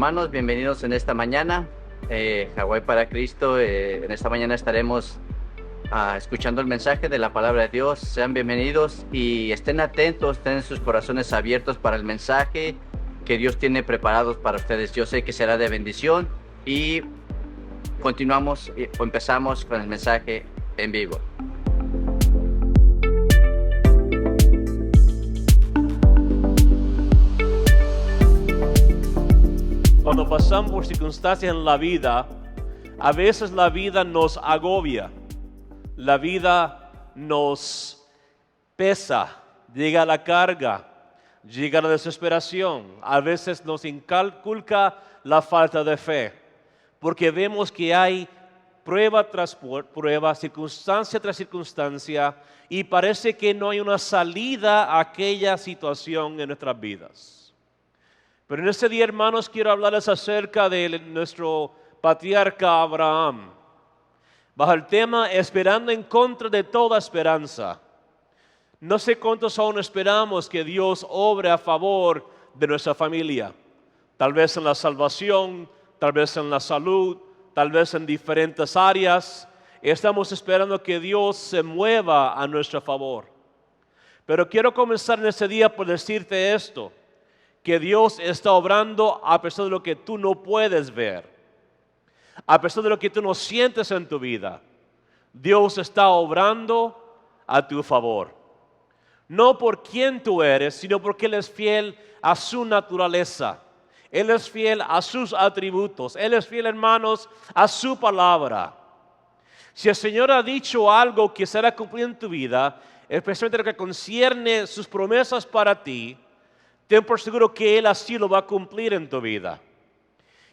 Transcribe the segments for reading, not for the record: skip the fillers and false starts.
hermanos, bienvenidos en esta mañana. Hawái para Cristo. En esta mañana estaremos escuchando el mensaje de la palabra de Dios. Sean bienvenidos y estén atentos, tengan sus corazones abiertos para el mensaje que Dios tiene preparados para ustedes. Yo sé que será de bendición y continuamos o empezamos con el mensaje en vivo. Cuando pasamos por circunstancias en la vida, a veces la vida nos agobia, la vida nos pesa, llega la carga, llega la desesperación, a veces nos inculca la falta de fe, porque vemos que hay prueba tras prueba, circunstancia tras circunstancia, y parece que no hay una salida a aquella situación en nuestras vidas. Pero en este día, hermanos, quiero hablarles acerca de nuestro patriarca Abraham, bajo el tema esperando en contra de toda esperanza. No sé cuántos aún esperamos que Dios obre a favor de nuestra familia, tal vez en la salvación, tal vez en la salud, tal vez en diferentes áreas. Estamos esperando que Dios se mueva a nuestro favor. Pero quiero comenzar en este día por decirte esto, que Dios está obrando a pesar de lo que tú no puedes ver, a pesar de lo que tú no sientes en tu vida. Dios está obrando a tu favor. No por quién tú eres, sino porque Él es fiel a su naturaleza. Él es fiel a sus atributos. Él es fiel, hermanos, a su palabra. Si el Señor ha dicho algo que será cumplido en tu vida, especialmente lo que concierne sus promesas para ti, ten por seguro que Él así lo va a cumplir en tu vida.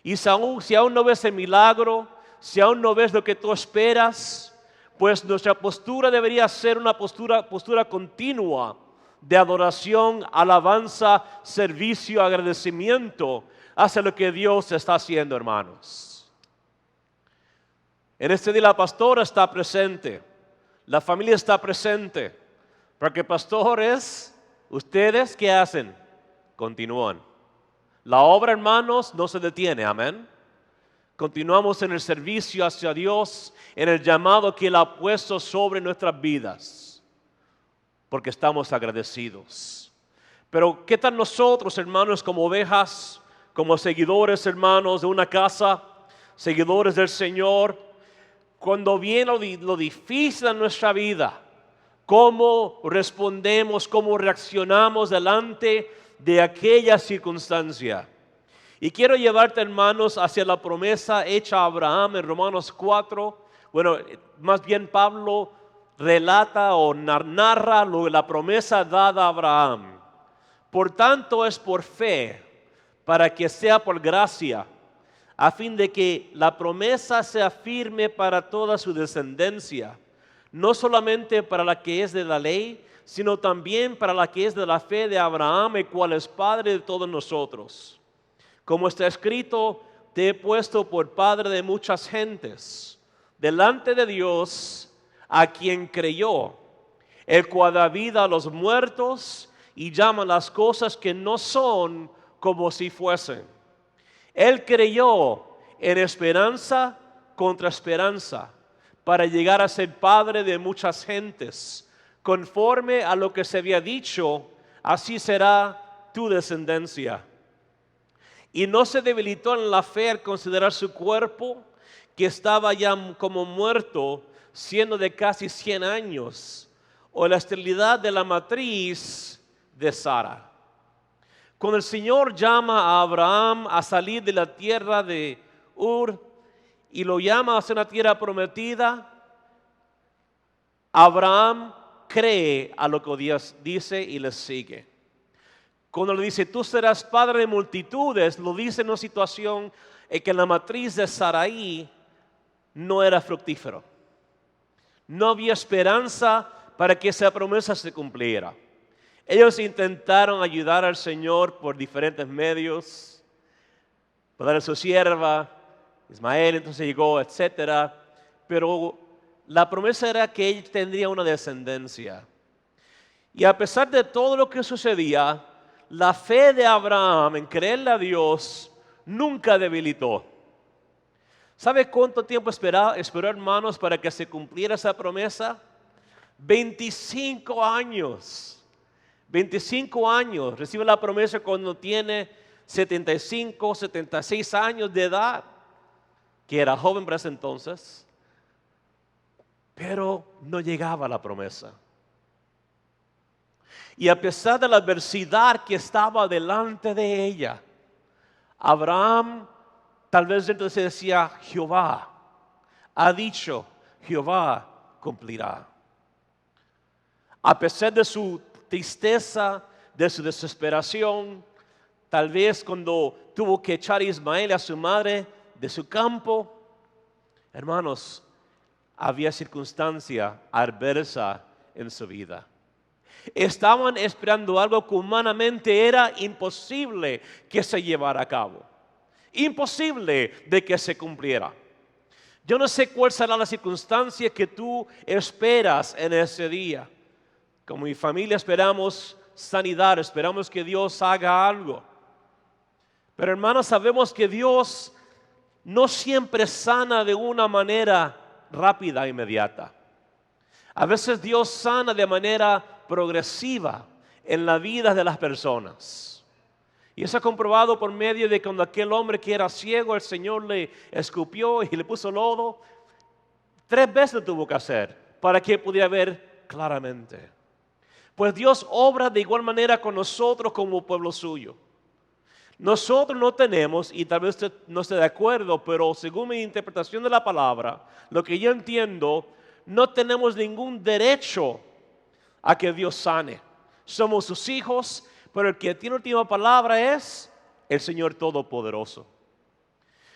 Y si aún no ves el milagro, si aún no ves lo que tú esperas, pues nuestra postura debería ser una postura continua de adoración, alabanza, servicio, agradecimiento hacia lo que Dios está haciendo, hermanos. En este día la pastora está presente, la familia está presente, porque pastores, ¿ustedes qué hacen? Continúan. La obra, hermanos, no se detiene, amén. Continuamos en el servicio hacia Dios, en el llamado que Él ha puesto sobre nuestras vidas, porque estamos agradecidos. Pero ¿qué tal nosotros, hermanos, como ovejas, como seguidores, hermanos, de una casa, seguidores del Señor, cuando viene lo difícil en nuestra vida, cómo respondemos, cómo reaccionamos delante de aquella circunstancia? Y quiero llevarte, hermanos, hacia la promesa hecha a Abraham en Romanos 4. Bueno, más bien Pablo relata o narra la promesa dada a Abraham. Por tanto es por fe, para que sea por gracia, a fin de que la promesa sea firme para toda su descendencia, no solamente para la que es de la ley, sino también para la que es de la fe de Abraham, el cual es Padre de todos nosotros. Como está escrito, te he puesto por Padre de muchas gentes, delante de Dios, a quien creyó, el cual da vida a los muertos y llama las cosas que no son como si fuesen. Él creyó en esperanza contra esperanza, para llegar a ser Padre de muchas gentes. Conforme a lo que se había dicho, así será tu descendencia. Y no se debilitó en la fe al considerar su cuerpo, que estaba ya como muerto, siendo de casi 100 años, o la esterilidad de la matriz de Sara. Cuando el Señor llama a Abraham a salir de la tierra de Ur y lo llama hacia una tierra prometida, Abraham cree a lo que Dios dice y le sigue. Cuando le dice, tú serás padre de multitudes, lo dice en una situación en que la matriz de Sarai no era fructífero. No había esperanza para que esa promesa se cumpliera. Ellos intentaron ayudar al Señor por diferentes medios, por darle su sierva, Ismael entonces llegó, etc. Pero la promesa era que él tendría una descendencia. Y a pesar de todo lo que sucedía, la fe de Abraham en creerle a Dios nunca debilitó. ¿Sabe cuánto tiempo esperó, hermanos, para que se cumpliera esa promesa? 25 años. 25 años. Recibe la promesa cuando tiene 75, 76 años de edad, que era joven para ese entonces, pero no llegaba a la promesa. Y a pesar de la adversidad que estaba delante de ella, Abraham tal vez entonces decía, Jehová ha dicho, Jehová cumplirá. A pesar de su tristeza, de su desesperación, tal vez cuando tuvo que echar a Ismael a su madre de su campo, hermanos, había circunstancia adversa en su vida. Estaban esperando algo que humanamente era imposible que se llevara a cabo. Imposible de que se cumpliera. Yo no sé cuál será la circunstancia que tú esperas en ese día. Como mi familia esperamos sanidad, esperamos que Dios haga algo. Pero hermanos, sabemos que Dios no siempre sana de una manera rápida e inmediata. A veces Dios sana de manera progresiva en la vida de las personas. Y eso es comprobado por medio de cuando aquel hombre que era ciego, el Señor le escupió y le puso lodo. 3 veces lo tuvo que hacer para que pudiera ver claramente. Pues Dios obra de igual manera con nosotros como pueblo suyo. Nosotros no tenemos, y tal vez usted no esté de acuerdo, pero según mi interpretación de la palabra, lo que yo entiendo, no tenemos ningún derecho a que Dios sane. Somos sus hijos, pero el que tiene última palabra es el Señor Todopoderoso.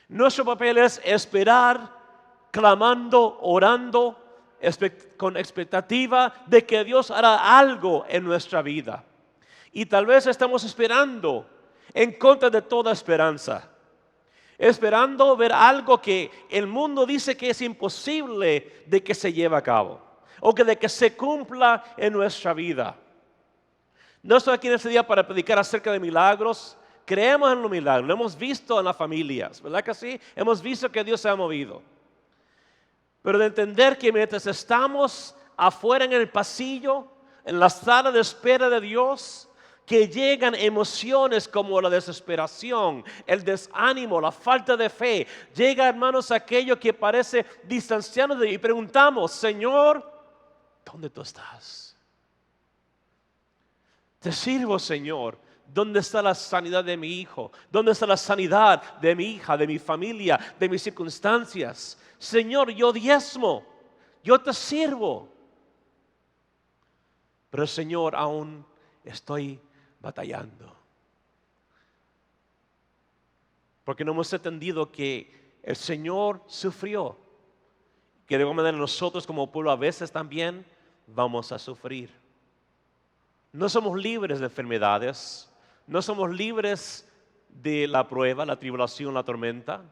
Nuestro papel es esperar, clamando, orando, con expectativa de que Dios hará algo en nuestra vida. Y tal vez estamos esperando en contra de toda esperanza. Esperando ver algo que el mundo dice que es imposible de que se lleve a cabo. O que de que se cumpla en nuestra vida. No estoy aquí en este día para predicar acerca de milagros. Creemos en los milagros, lo hemos visto en las familias, ¿verdad que sí? Hemos visto que Dios se ha movido. Pero de entender que mientras estamos afuera en el pasillo, en la sala de espera de Dios, que llegan emociones como la desesperación, el desánimo, la falta de fe. Llega, hermanos, aquello que parece distanciarnos de Dios y preguntamos, Señor, ¿dónde tú estás? Te sirvo, Señor. ¿Dónde está la sanidad de mi hijo? ¿Dónde está la sanidad de mi hija, de mi familia, de mis circunstancias? Señor, yo diezmo, yo te sirvo. Pero Señor, aún estoy batallando. Porque no hemos entendido que el Señor sufrió. Que de alguna manera nosotros como pueblo a veces también vamos a sufrir. No somos libres de enfermedades. No somos libres de la prueba, la tribulación, la tormenta.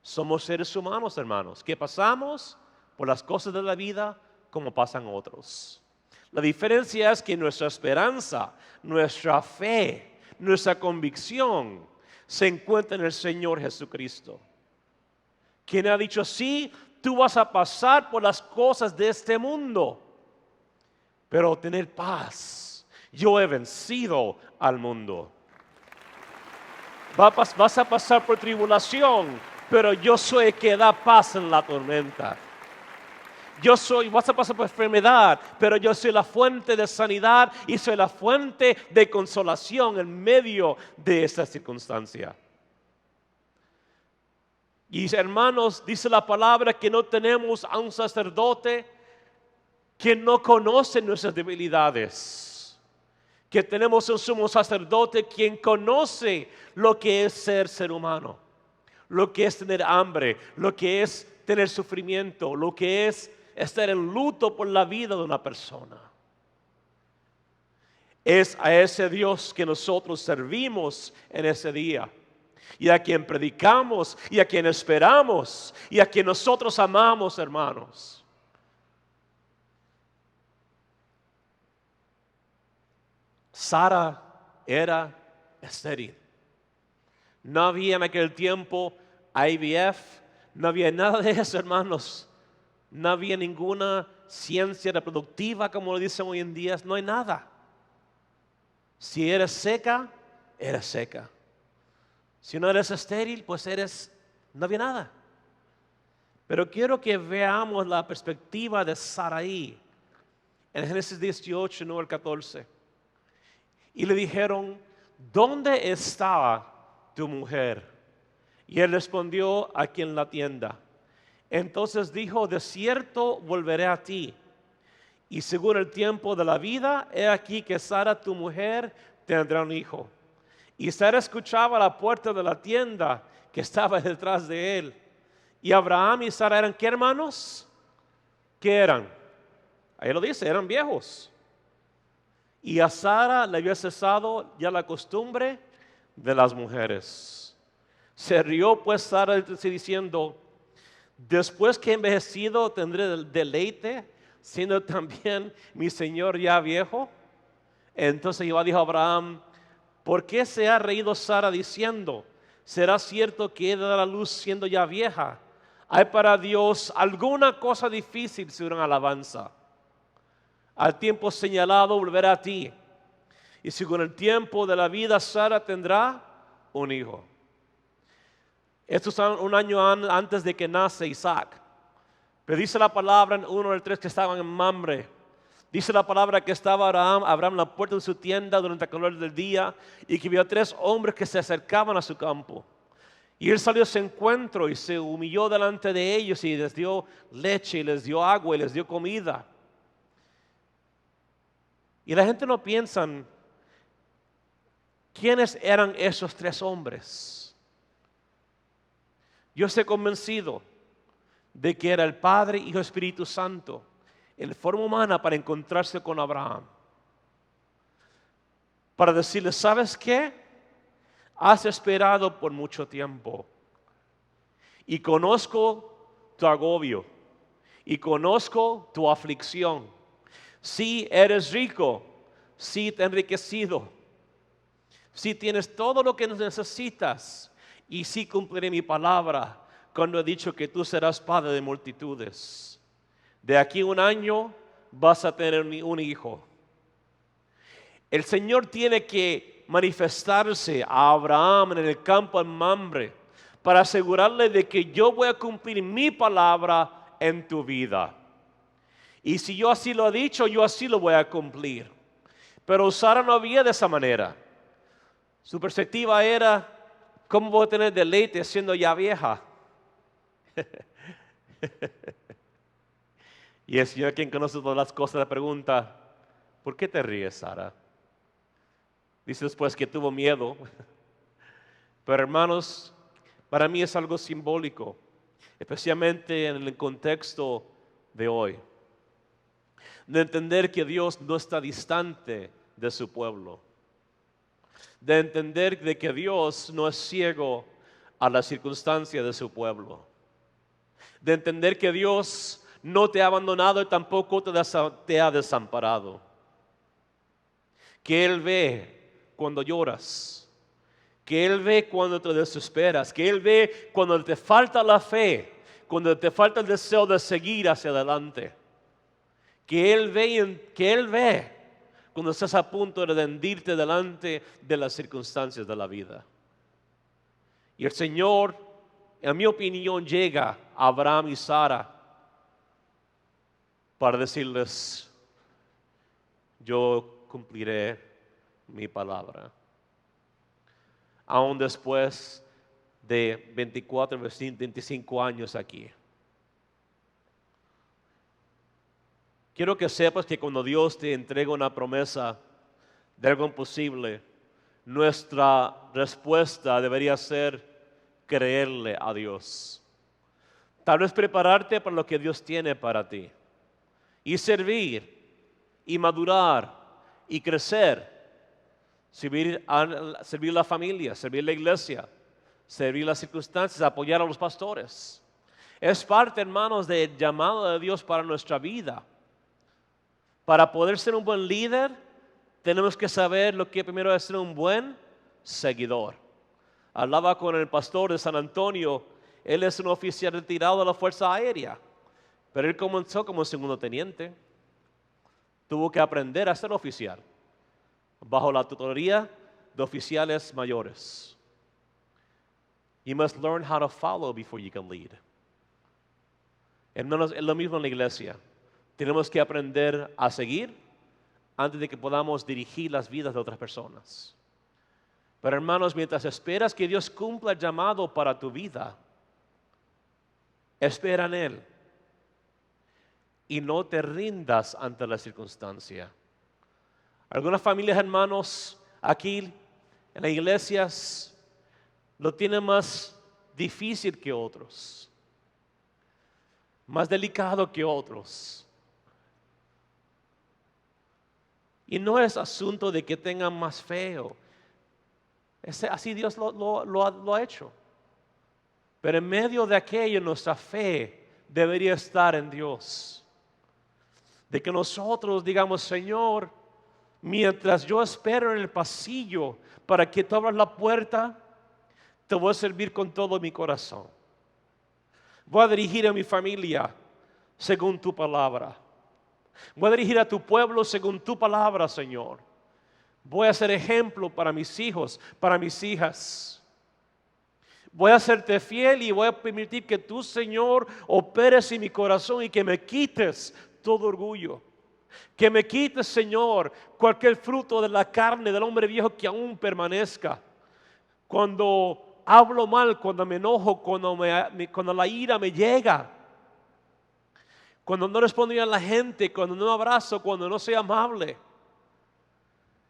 Somos seres humanos, hermanos, que pasamos por las cosas de la vida como pasan otros. La diferencia es que nuestra esperanza, nuestra fe, nuestra convicción se encuentra en el Señor Jesucristo. Quien ha dicho, sí, tú vas a pasar por las cosas de este mundo, pero tener paz. Yo he vencido al mundo. Vas a pasar por tribulación, pero yo soy el que da paz en la tormenta. Vas a pasar por enfermedad, pero yo soy la fuente de sanidad y soy la fuente de consolación en medio de esta circunstancia. Y hermanos, dice la palabra que no tenemos a un sacerdote que no conoce nuestras debilidades. Que tenemos un sumo sacerdote quien conoce lo que es ser humano, lo que es tener hambre, lo que es tener sufrimiento, lo que es estar en luto por la vida de una persona. Es a ese Dios que nosotros servimos en ese día, y a quien predicamos, y a quien esperamos, y a quien nosotros amamos, hermanos. Sara era estéril. No había en aquel tiempo IVF, no había nada de eso, hermanos. No había ninguna ciencia reproductiva, como lo dicen hoy en día. No hay nada. Si eres seca, eres seca. Si no eres estéril, pues no había nada. Pero quiero que veamos la perspectiva de Sarai en Génesis 18, 9 al 14. Y le dijeron, ¿dónde está tu mujer? Y él respondió, aquí en la tienda. Entonces dijo, de cierto volveré a ti. Y según el tiempo de la vida, he aquí que Sara, tu mujer, tendrá un hijo. Y Sara escuchaba a la puerta de la tienda que estaba detrás de él. Y Abraham y Sara eran, ¿qué hermanos? ¿Qué eran? Ahí lo dice, eran viejos. Y a Sara le había cesado ya la costumbre de las mujeres. Se rió pues Sara diciendo, después que he envejecido tendré deleite, siendo también mi señor ya viejo. Entonces Jehová dijo a Abraham, ¿por qué se ha reído Sara diciendo, será cierto que he de dar a luz siendo ya vieja? ¿Hay para Dios alguna cosa difícil, según alabanza? Al tiempo señalado volverá a ti, y según el tiempo de la vida Sara tendrá un hijo. Esto es un año antes de que nace Isaac. Pero dice la palabra en 1 del 3 que estaban en Mamre. Dice la palabra que estaba Abraham en la puerta de su tienda durante el calor del día y que vio 3 hombres que se acercaban a su campo. Y él salió a su encuentro y se humilló delante de ellos y les dio leche y les dio agua y les dio comida. Y la gente no piensa quiénes eran esos 3 hombres. Yo estoy convencido de que era el Padre, Hijo y Espíritu Santo en forma humana para encontrarse con Abraham. Para decirle, ¿sabes qué? Has esperado por mucho tiempo. Y conozco tu agobio. Y conozco tu aflicción. Sí eres rico. Sí te has enriquecido. Sí tienes todo lo que necesitas. Y sí cumpliré mi palabra cuando he dicho que tú serás padre de multitudes. De aquí a 1 año vas a tener un hijo. El Señor tiene que manifestarse a Abraham en el campo en Mamre para asegurarle de que yo voy a cumplir mi palabra en tu vida. Y si yo así lo he dicho, yo así lo voy a cumplir. Pero Sara no había de esa manera. Su perspectiva era, ¿cómo voy a tener deleite siendo ya vieja? Y el Señor, quien conoce todas las cosas, le pregunta, ¿por qué te ríes, Sara? Dice después que tuvo miedo. Pero hermanos, para mí es algo simbólico, especialmente en el contexto de hoy. De entender que Dios no está distante de su pueblo. De entender de que Dios no es ciego a las circunstancias de su pueblo. De entender que Dios no te ha abandonado y tampoco te ha desamparado. Que Él ve cuando lloras. Que Él ve cuando te desesperas. Que Él ve cuando te falta la fe. Cuando te falta el deseo de seguir hacia adelante. Que Él ve cuando estás a punto de rendirte delante de las circunstancias de la vida. Y el Señor, en mi opinión, llega a Abraham y Sara para decirles, yo cumpliré mi palabra. Aún después de 24, 25 años aquí. Quiero que sepas que cuando Dios te entrega una promesa de algo imposible, nuestra respuesta debería ser creerle a Dios. Tal vez prepararte para lo que Dios tiene para ti. Y servir, y madurar, y crecer. Servir la familia, servir la iglesia, servir las circunstancias, apoyar a los pastores. Es parte, hermanos, del llamado de Dios para nuestra vida. Para poder ser un buen líder, tenemos que saber lo que primero es ser un buen seguidor. Hablaba con el pastor de San Antonio. Él es un oficial retirado de la Fuerza Aérea, pero él comenzó como segundo teniente. Tuvo que aprender a ser oficial bajo la tutoría de oficiales mayores. You must learn how to follow before you can lead. Hermanos, es lo mismo en la iglesia. Tenemos que aprender a seguir antes de que podamos dirigir las vidas de otras personas. Pero hermanos, mientras esperas que Dios cumpla el llamado para tu vida, espera en Él y no te rindas ante la circunstancia. Algunas familias, hermanos, aquí en las iglesias lo tienen más difícil que otros, más delicado que otros. Y no es asunto de que tengan más fe. Así Dios lo ha hecho. Pero en medio de aquello nuestra fe debería estar en Dios. De que nosotros digamos, Señor, mientras yo espero en el pasillo para que tú abras la puerta, te voy a servir con todo mi corazón. Voy a dirigir a mi familia según tu palabra. Voy a dirigir a tu pueblo según tu palabra, Señor. Voy a ser ejemplo para mis hijos, para mis hijas. Voy a serte fiel y voy a permitir que tú, Señor, operes en mi corazón y que me quites todo orgullo. Que me quites, Señor, cualquier fruto de la carne del hombre viejo que aún permanezca. Cuando hablo mal, cuando me enojo, cuando la ira me llega. Cuando no respondo a la gente, cuando no abrazo, cuando no soy amable.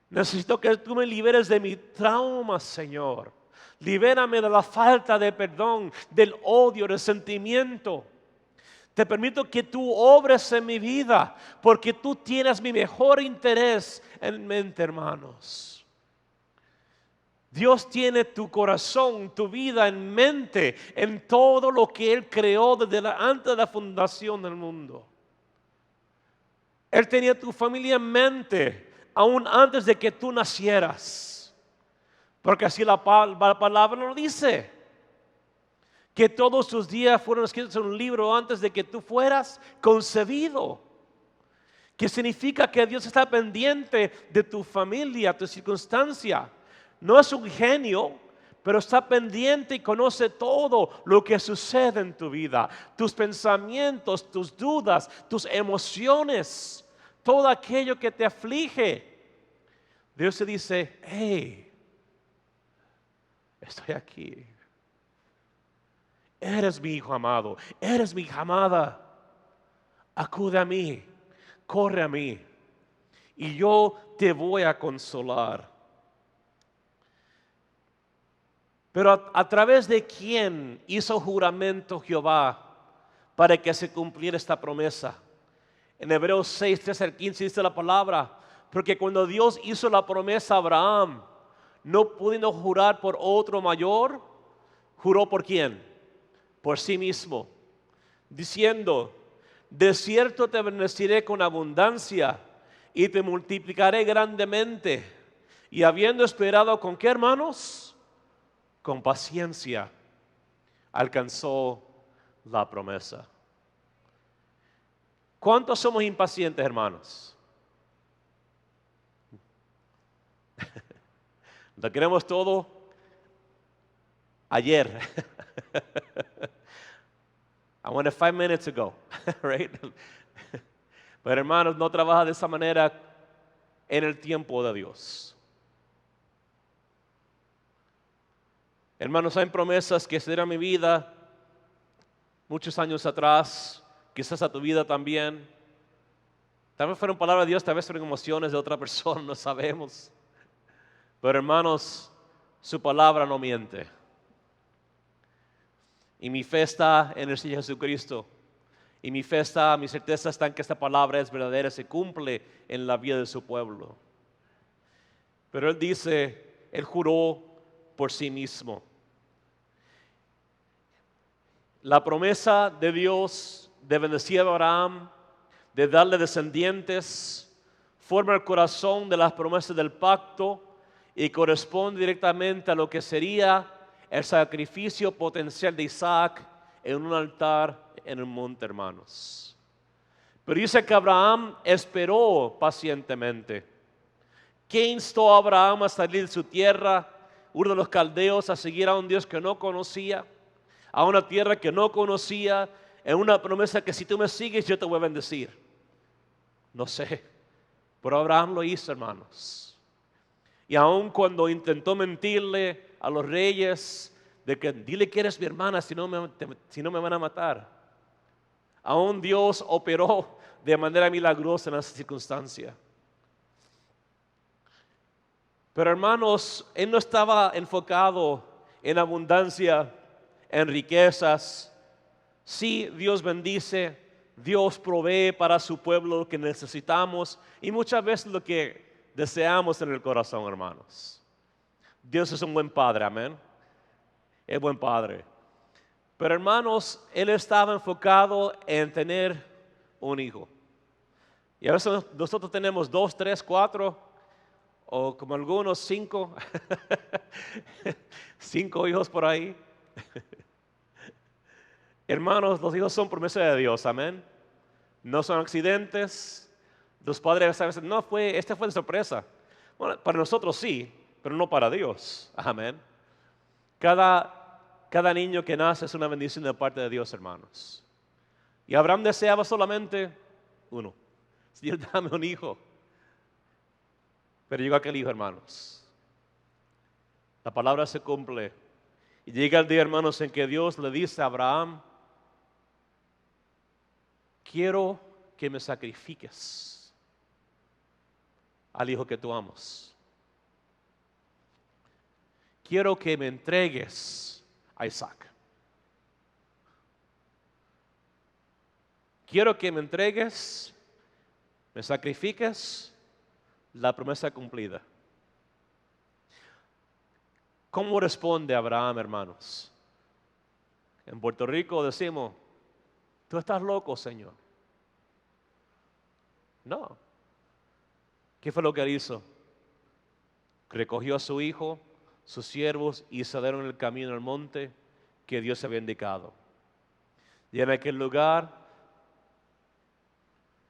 Necesito que tú me liberes de mi trauma, Señor. Libérame de la falta de perdón, del odio, del resentimiento. Te permito que tú obres en mi vida, porque tú tienes mi mejor interés en mente, hermanos. Dios tiene tu corazón, tu vida en mente, en todo lo que Él creó antes de la fundación del mundo. Él tenía tu familia en mente, aún antes de que tú nacieras. Porque así la palabra lo dice. Que todos tus días fueron escritos en un libro antes de que tú fueras concebido. Que significa que Dios está pendiente de tu familia, tu circunstancia. No es un genio, pero está pendiente y conoce todo lo que sucede en tu vida. Tus pensamientos, tus dudas, tus emociones, todo aquello que te aflige. Dios te dice, hey, estoy aquí. Eres mi hijo amado, eres mi hija amada. Acude a mí, corre a mí, y yo te voy a consolar. Pero a través de quién hizo juramento Jehová para que se cumpliera esta promesa. En Hebreos 6, 13 al 15 dice la palabra, porque cuando Dios hizo la promesa a Abraham, no pudiendo jurar por otro mayor, juró por quién, por sí mismo, diciendo, de cierto te bendeciré con abundancia y te multiplicaré grandemente. Y habiendo esperado con qué, hermanos, con paciencia, alcanzó la promesa. ¿Cuántos somos impacientes, hermanos? Lo queremos todo ayer. I want it 5 minutes ago, right? Pero hermanos, no trabaja de esa manera en el tiempo de Dios. Hermanos, hay promesas que se dieron a mi vida muchos años atrás, quizás a tu vida también. Tal vez fueron palabras de Dios, tal vez fueron emociones de otra persona, no sabemos. Pero hermanos, su palabra no miente. Y mi fe está en el Señor Jesucristo. Y mi certeza está en que esta palabra es verdadera, se cumple en la vida de su pueblo. Pero Él dice, Él juró por sí mismo. La promesa de Dios de bendecir a Abraham, de darle descendientes, forma el corazón de las promesas del pacto y corresponde directamente a lo que sería el sacrificio potencial de Isaac en un altar en el monte, hermanos. Pero dice que Abraham esperó pacientemente. ¿Qué instó a Abraham a salir de su tierra, Ur de los Caldeos, a seguir a un Dios que no conocía, a una tierra que no conocía, en una promesa que si tú me sigues yo te voy a bendecir? No sé, pero Abraham lo hizo, hermanos. Y aun cuando intentó mentirle a los reyes de que dile que eres mi hermana si no me van a matar, aún Dios operó de manera milagrosa en esa circunstancia. Pero hermanos, él no estaba enfocado en abundancia, en riquezas. Sí, Dios bendice, Dios provee para su pueblo lo que necesitamos y muchas veces lo que deseamos en el corazón, hermanos. Dios es un buen padre, amén. Es buen padre. Pero hermanos, él estaba enfocado en tener un hijo. Y a veces nosotros tenemos 2, 3, 4 o como algunos 5, 5 hijos por ahí. Hermanos, los hijos son promesa de Dios, amén. No son accidentes. Los padres a veces, este fue de sorpresa. Bueno, para nosotros sí, pero no para Dios, amén. Cada niño que nace es una bendición de parte de Dios, hermanos. Y Abraham deseaba solamente uno. Señor, dame un hijo. Pero llegó aquel hijo, hermanos. La palabra se cumple. Y llega el día, hermanos, en que Dios le dice a Abraham: quiero que me sacrifiques al hijo que tú amas. Quiero que me entregues a Isaac. Quiero que me entregues, me sacrifiques, la promesa cumplida. ¿Cómo responde Abraham, hermanos? En Puerto Rico decimos: tú estás loco, Señor. No. ¿Qué fue lo que él hizo? Recogió a su hijo, sus siervos, y salieron en el camino al monte que Dios había indicado. Y en aquel lugar,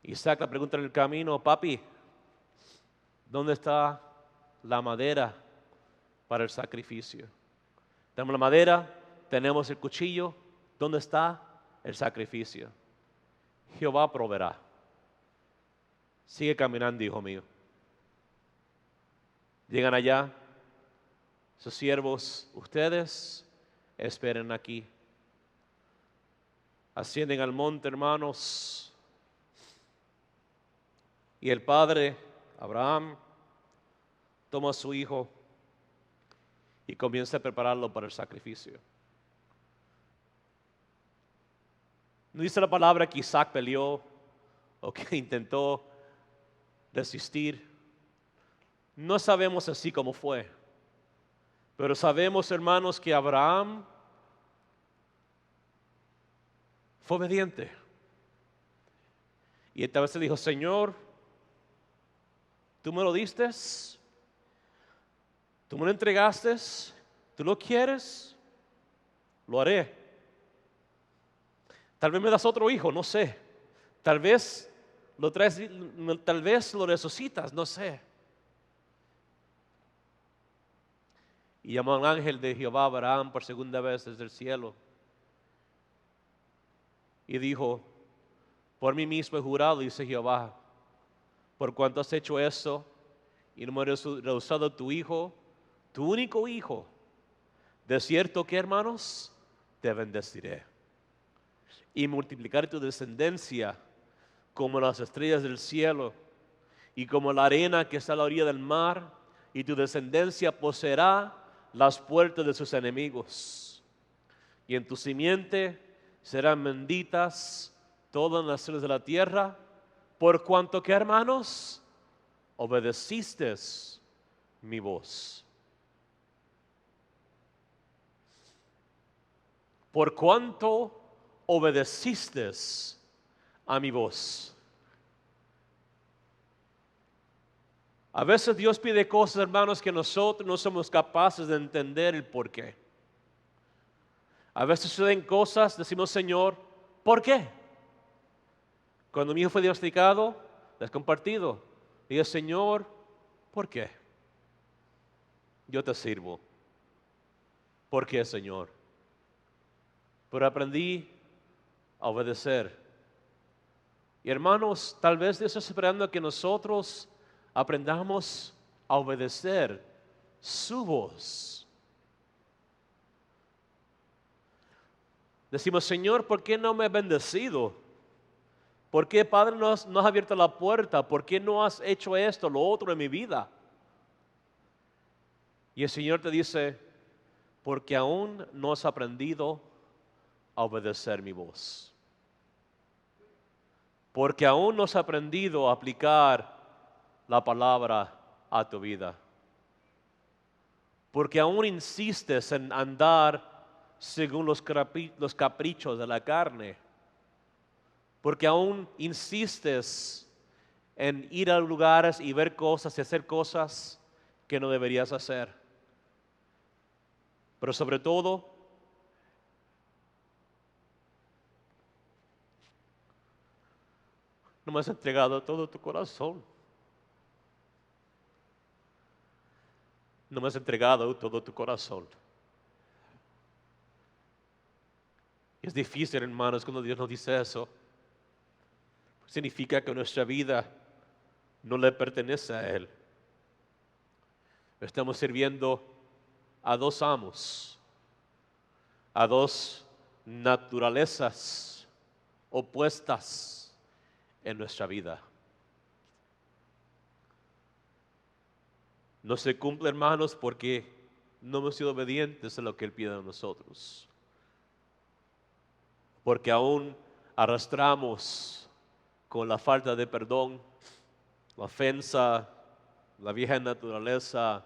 Isaac le pregunta en el camino: papi, ¿dónde está la madera para el sacrificio? Tenemos la madera, tenemos el cuchillo, ¿dónde está el sacrificio? Jehová proveerá. Sigue caminando, hijo mío. Llegan allá, sus siervos: ustedes esperen aquí. Ascienden al monte, hermanos, y el padre Abraham toma a su hijo y comienza a prepararlo para el sacrificio. No dice la palabra que Isaac peleó o que intentó resistir. No sabemos así cómo fue, pero sabemos, hermanos, que Abraham fue obediente. Y esta vez le dijo: Señor, tú me lo diste, tú me lo entregaste, tú lo quieres, lo haré. Tal vez me das otro hijo, no sé. Tal vez lo traes, tal vez lo resucitas, no sé. Y llamó al ángel de Jehová a Abraham por segunda vez desde el cielo. Y dijo: por mí mismo he jurado, dice Jehová, por cuanto has hecho eso y no me has rehusado tu hijo, tu único hijo, de cierto que, hermanos, te bendeciré y multiplicaré tu descendencia como las estrellas del cielo y como la arena que está a la orilla del mar, y tu descendencia poseerá las puertas de sus enemigos. Y en tu simiente serán benditas todas las naciones de la tierra, por cuanto que, hermanos, obedeciste mi voz. Por cuanto obedeciste a mi voz. A veces Dios pide cosas, hermanos, que nosotros no somos capaces de entender el por qué. A veces suceden cosas, decimos, Señor, ¿por qué? Cuando mi hijo fue diagnosticado, les he compartido. Dije, Señor, ¿por qué? Yo te sirvo. ¿Por qué, Señor? Pero aprendí a obedecer. Y hermanos, tal vez Dios está esperando que nosotros aprendamos a obedecer su voz. Decimos, Señor, ¿por qué no me has bendecido? ¿Por qué, Padre, no has abierto la puerta? ¿Por qué no has hecho esto, lo otro en mi vida? Y el Señor te dice, porque aún no has aprendido a obedecer mi voz. Porque aún no has aprendido a aplicar la palabra a tu vida. Porque aún insistes en andar según los caprichos de la carne. Porque aún insistes en ir a lugares y ver cosas y hacer cosas que no deberías hacer. Pero sobre todo, no me has entregado todo tu corazón. No me has entregado todo tu corazón. Es difícil, hermanos, cuando Dios nos dice eso. Significa que nuestra vida no le pertenece a Él. Estamos sirviendo a dos amos, a dos naturalezas opuestas en nuestra vida. No se cumple, hermanos, porque no hemos sido obedientes a lo que Él pide de nosotros. Porque aún arrastramos con la falta de perdón, la ofensa, la vieja naturaleza.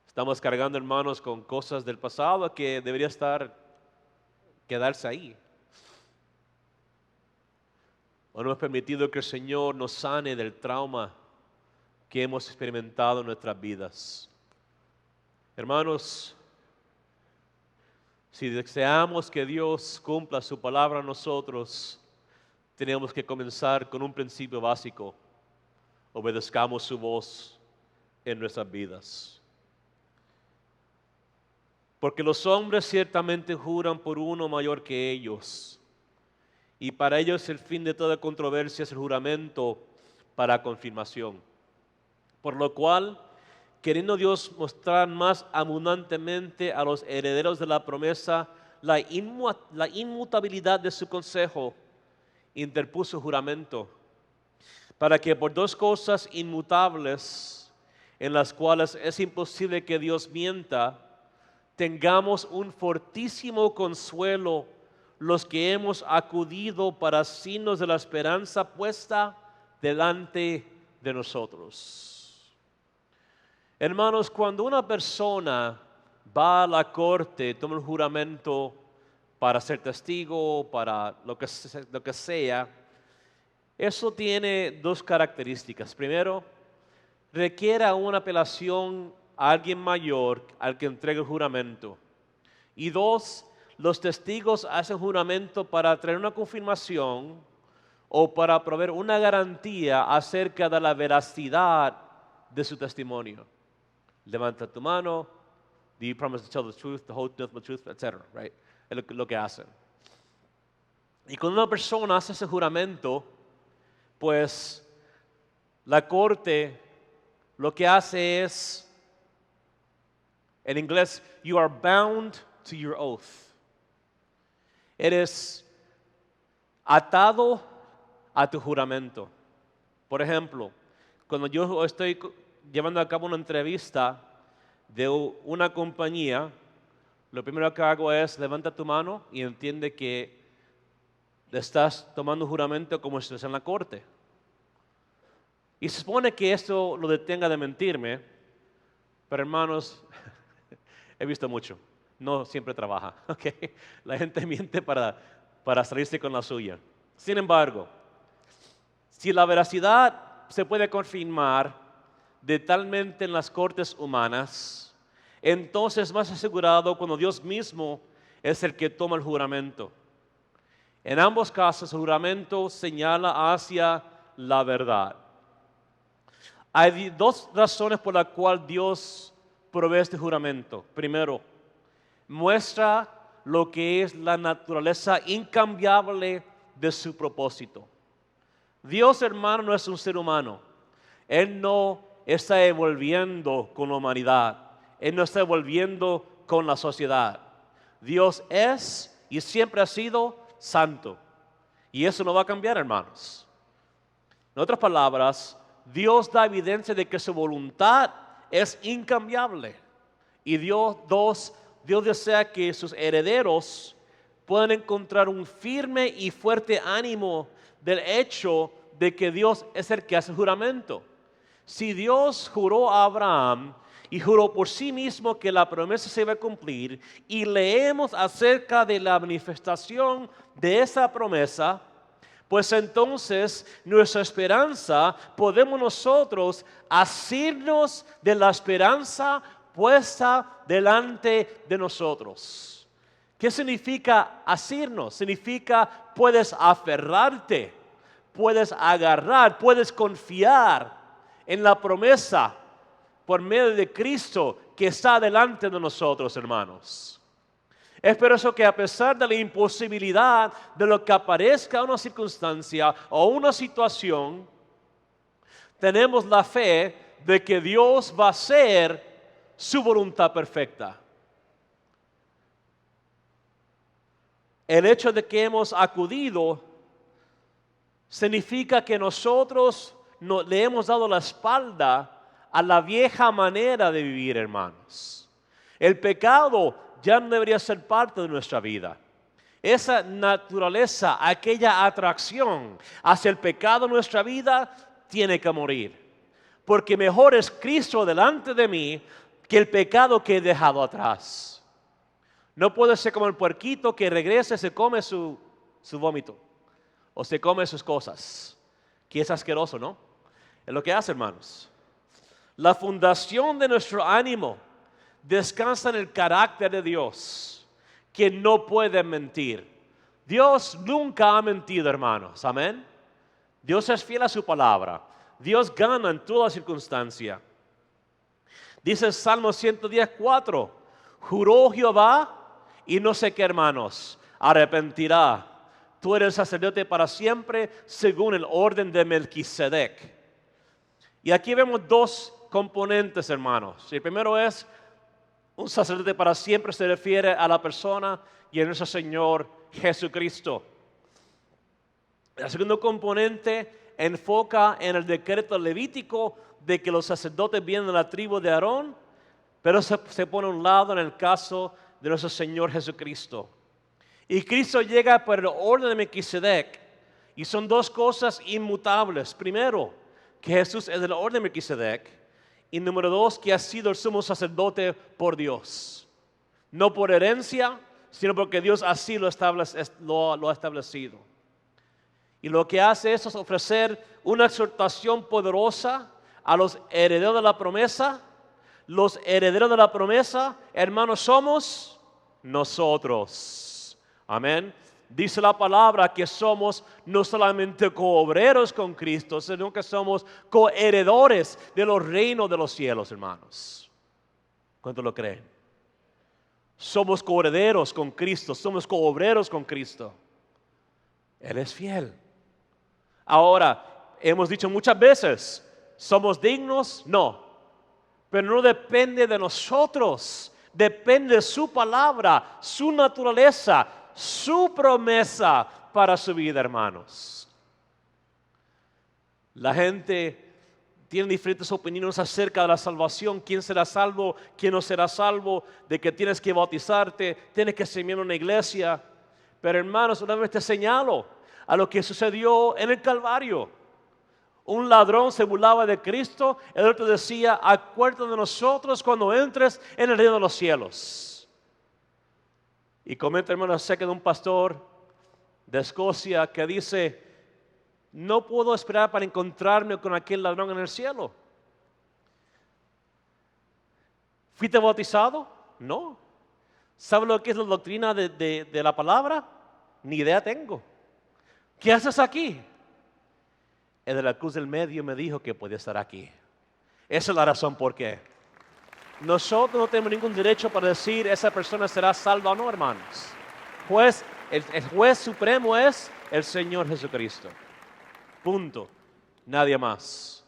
Estamos cargando, hermanos, con cosas del pasado que debería quedarse ahí. O no hemos permitido que el Señor nos sane del trauma que hemos experimentado en nuestras vidas. Hermanos, si deseamos que Dios cumpla su palabra a nosotros, tenemos que comenzar con un principio básico. Obedezcamos su voz en nuestras vidas. Porque los hombres ciertamente juran por uno mayor que ellos, y para ellos el fin de toda controversia es el juramento para confirmación. Por lo cual, queriendo Dios mostrar más abundantemente a los herederos de la promesa la inmutabilidad de su consejo, interpuso juramento, para que por dos cosas inmutables, en las cuales es imposible que Dios mienta, tengamos un fortísimo consuelo los que hemos acudido para signos de la esperanza puesta delante de nosotros. Hermanos, cuando una persona va a la corte, toma un juramento para ser testigo, para lo que sea, eso tiene dos características. Primero, requiere una apelación a alguien mayor al que entregue el juramento. Y dos, los testigos hacen juramento para traer una confirmación o para proveer una garantía acerca de la veracidad de su testimonio. Levanta tu mano. Do you promise to tell the truth, the whole truth, the truth, etc. Right? Es lo que hacen. Y cuando una persona hace ese juramento, pues la corte lo que hace es, en inglés, you are bound to your oath. Eres atado a tu juramento. Por ejemplo, cuando yo estoy llevando a cabo una entrevista de una compañía, lo primero que hago es levanta tu mano y entiende que estás tomando un juramento como si estás en la corte. Y se supone que esto lo detenga de mentirme, pero hermanos, he visto mucho. No siempre trabaja, ¿ok? La gente miente para salirse con la suya. Sin embargo, si la veracidad se puede confirmar en las cortes humanas, entonces más asegurado cuando Dios mismo es el que toma el juramento. En ambos casos, el juramento señala hacia la verdad. Hay dos razones por las cuales Dios provee este juramento. Primero, muestra lo que es la naturaleza incambiable de su propósito. Dios, hermano, no es un ser humano. Él no está evolviendo con la humanidad. Él no está evolviendo con la sociedad. Dios es y siempre ha sido santo. Y eso no va a cambiar, hermanos. En otras palabras, Dios da evidencia de que su voluntad es incambiable. Y Dios desea que sus herederos puedan encontrar un firme y fuerte ánimo del hecho de que Dios es el que hace el juramento. Si Dios juró a Abraham y juró por sí mismo que la promesa se iba a cumplir, y leemos acerca de la manifestación de esa promesa, pues entonces nuestra esperanza, podemos nosotros asirnos de la esperanza puesta delante de nosotros. ¿Qué significa asirnos? Significa puedes aferrarte, puedes agarrar, puedes confiar en la promesa por medio de Cristo que está delante de nosotros, hermanos. Es por eso que a pesar de la imposibilidad de lo que aparezca una circunstancia o una situación, tenemos la fe de que Dios va a hacer su voluntad perfecta. El hecho de que hemos acudido significa que nosotros le hemos dado la espalda a la vieja manera de vivir, hermanos. El pecado ya no debería ser parte de nuestra vida. Esa naturaleza, aquella atracción hacia el pecado en nuestra vida, tiene que morir. Porque mejor es Cristo delante de mí que el pecado que he dejado atrás. No puede ser como el puerquito que regresa y se come su vómito. O se come sus cosas. Que es asqueroso, ¿no? Es lo que hace, hermanos. La fundación de nuestro ánimo descansa en el carácter de Dios, que no puede mentir. Dios nunca ha mentido, hermanos. Amén. Dios es fiel a su palabra. Dios gana en toda circunstancia. Dice el Salmo 110:4, juró Jehová y no sé qué, hermanos, arrepentirá. Tú eres sacerdote para siempre según el orden de Melquisedec. Y aquí vemos dos componentes, hermanos. El primero es un sacerdote para siempre, se refiere a la persona y a nuestro Señor Jesucristo. El segundo componente enfoca en el decreto levítico de que los sacerdotes vienen de la tribu de Aarón, pero se pone a un lado en el caso de nuestro Señor Jesucristo. Y Cristo llega por el orden de Melquisedec, y son dos cosas inmutables. Primero, que Jesús es del orden de Melquisedec, y número dos, que ha sido el sumo sacerdote por Dios. No por herencia, sino porque Dios así lo ha establecido. Y lo que hace es ofrecer una exhortación poderosa a los herederos de la promesa. Los herederos de la promesa, hermanos, somos nosotros. Amén. Dice la palabra que somos no solamente coobreros con Cristo, sino que somos coheredores de los reinos de los cielos, hermanos. ¿Cuántos lo creen? Somos coherederos con Cristo, somos coobreros con Cristo. Él es fiel. Ahora, hemos dicho muchas veces, ¿somos dignos? No. Pero no depende de nosotros, depende de su palabra, su naturaleza, su promesa para su vida, hermanos. La gente tiene diferentes opiniones acerca de la salvación, quién será salvo, quién no será salvo, de que tienes que bautizarte, tienes que ser miembro de una iglesia. Pero hermanos, una vez te señalo a lo que sucedió en el Calvario. Un ladrón se burlaba de Cristo, el otro decía, acuérdate de nosotros cuando entres en el reino de los cielos. Y comenta, hermano, acerca de un pastor de Escocia que dice, no puedo esperar para encontrarme con aquel ladrón en el cielo. ¿Fuiste bautizado? No. ¿Sabe lo que es la doctrina de la palabra? Ni idea tengo. ¿Qué haces aquí? El de la cruz del medio me dijo que podía estar aquí. Esa es la razón por qué. Nosotros no tenemos ningún derecho para decir esa persona será salva o no, hermanos. El juez supremo es el Señor Jesucristo. Punto. Nadie más.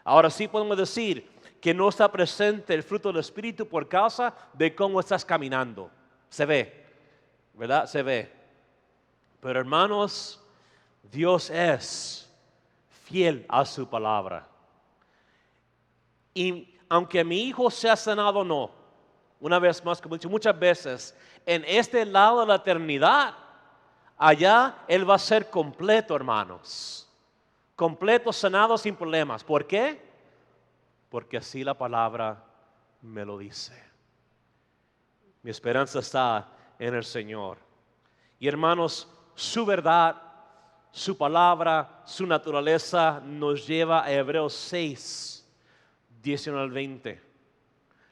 Ahora sí podemos decir que no está presente el fruto del Espíritu por causa de cómo estás caminando. Se ve, ¿verdad? Se ve. Pero hermanos, Dios es fiel a su palabra. Y aunque mi hijo sea sanado o no, una vez más, como he dicho muchas veces, en este lado de la eternidad, allá Él va a ser completo, hermanos. Completo, sanado, sin problemas. ¿Por qué? Porque así la palabra me lo dice. Mi esperanza está en el Señor. Y hermanos, su verdad, su palabra, su naturaleza nos lleva a Hebreos 6, 19 al 20.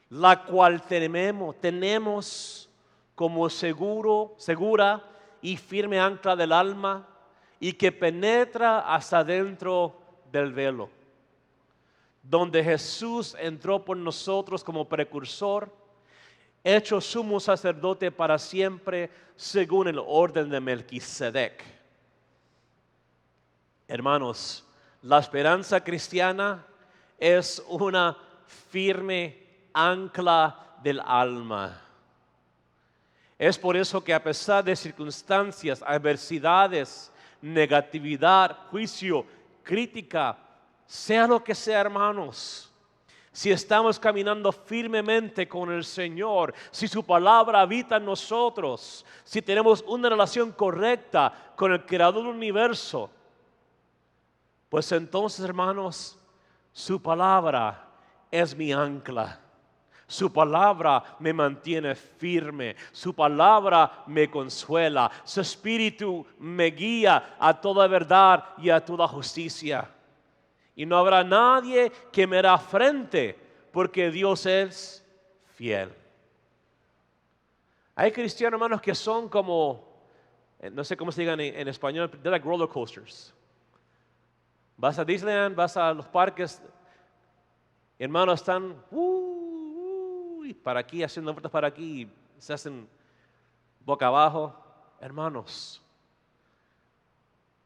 La cual tenemos como segura y firme ancla del alma y que penetra hasta dentro del velo, donde Jesús entró por nosotros como precursor, hecho sumo sacerdote para siempre, según el orden de Melquisedec. Hermanos, la esperanza cristiana es una firme ancla del alma. Es por eso que a pesar de circunstancias, adversidades, negatividad, juicio, crítica, sea lo que sea, hermanos, si estamos caminando firmemente con el Señor, si su palabra habita en nosotros, si tenemos una relación correcta con el Creador del universo, pues entonces, hermanos, su palabra es mi ancla. Su palabra me mantiene firme, su palabra me consuela, su espíritu me guía a toda verdad y a toda justicia. Y no habrá nadie que me hará frente, porque Dios es fiel. Hay cristianos, hermanos, que son como, no sé cómo se digan en español, they're like roller coasters. Vas a Disneyland, vas a los parques, hermanos, están para aquí, haciendo vueltas para aquí, se hacen boca abajo. Hermanos,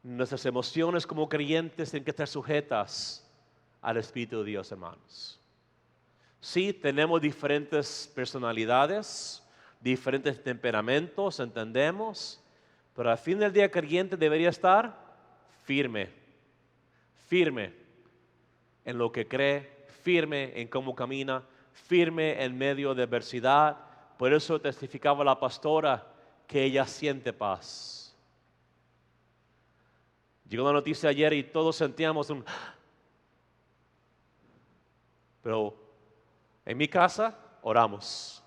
nuestras emociones como creyentes tienen que estar sujetas al Espíritu de Dios, hermanos. Sí, tenemos diferentes personalidades, diferentes temperamentos, entendemos, pero al fin del día el creyente debería estar firme en lo que cree, firme en cómo camina, firme en medio de adversidad. Por eso testificaba la pastora que ella siente paz. Llegó la noticia ayer y todos sentíamos pero en mi casa oramos.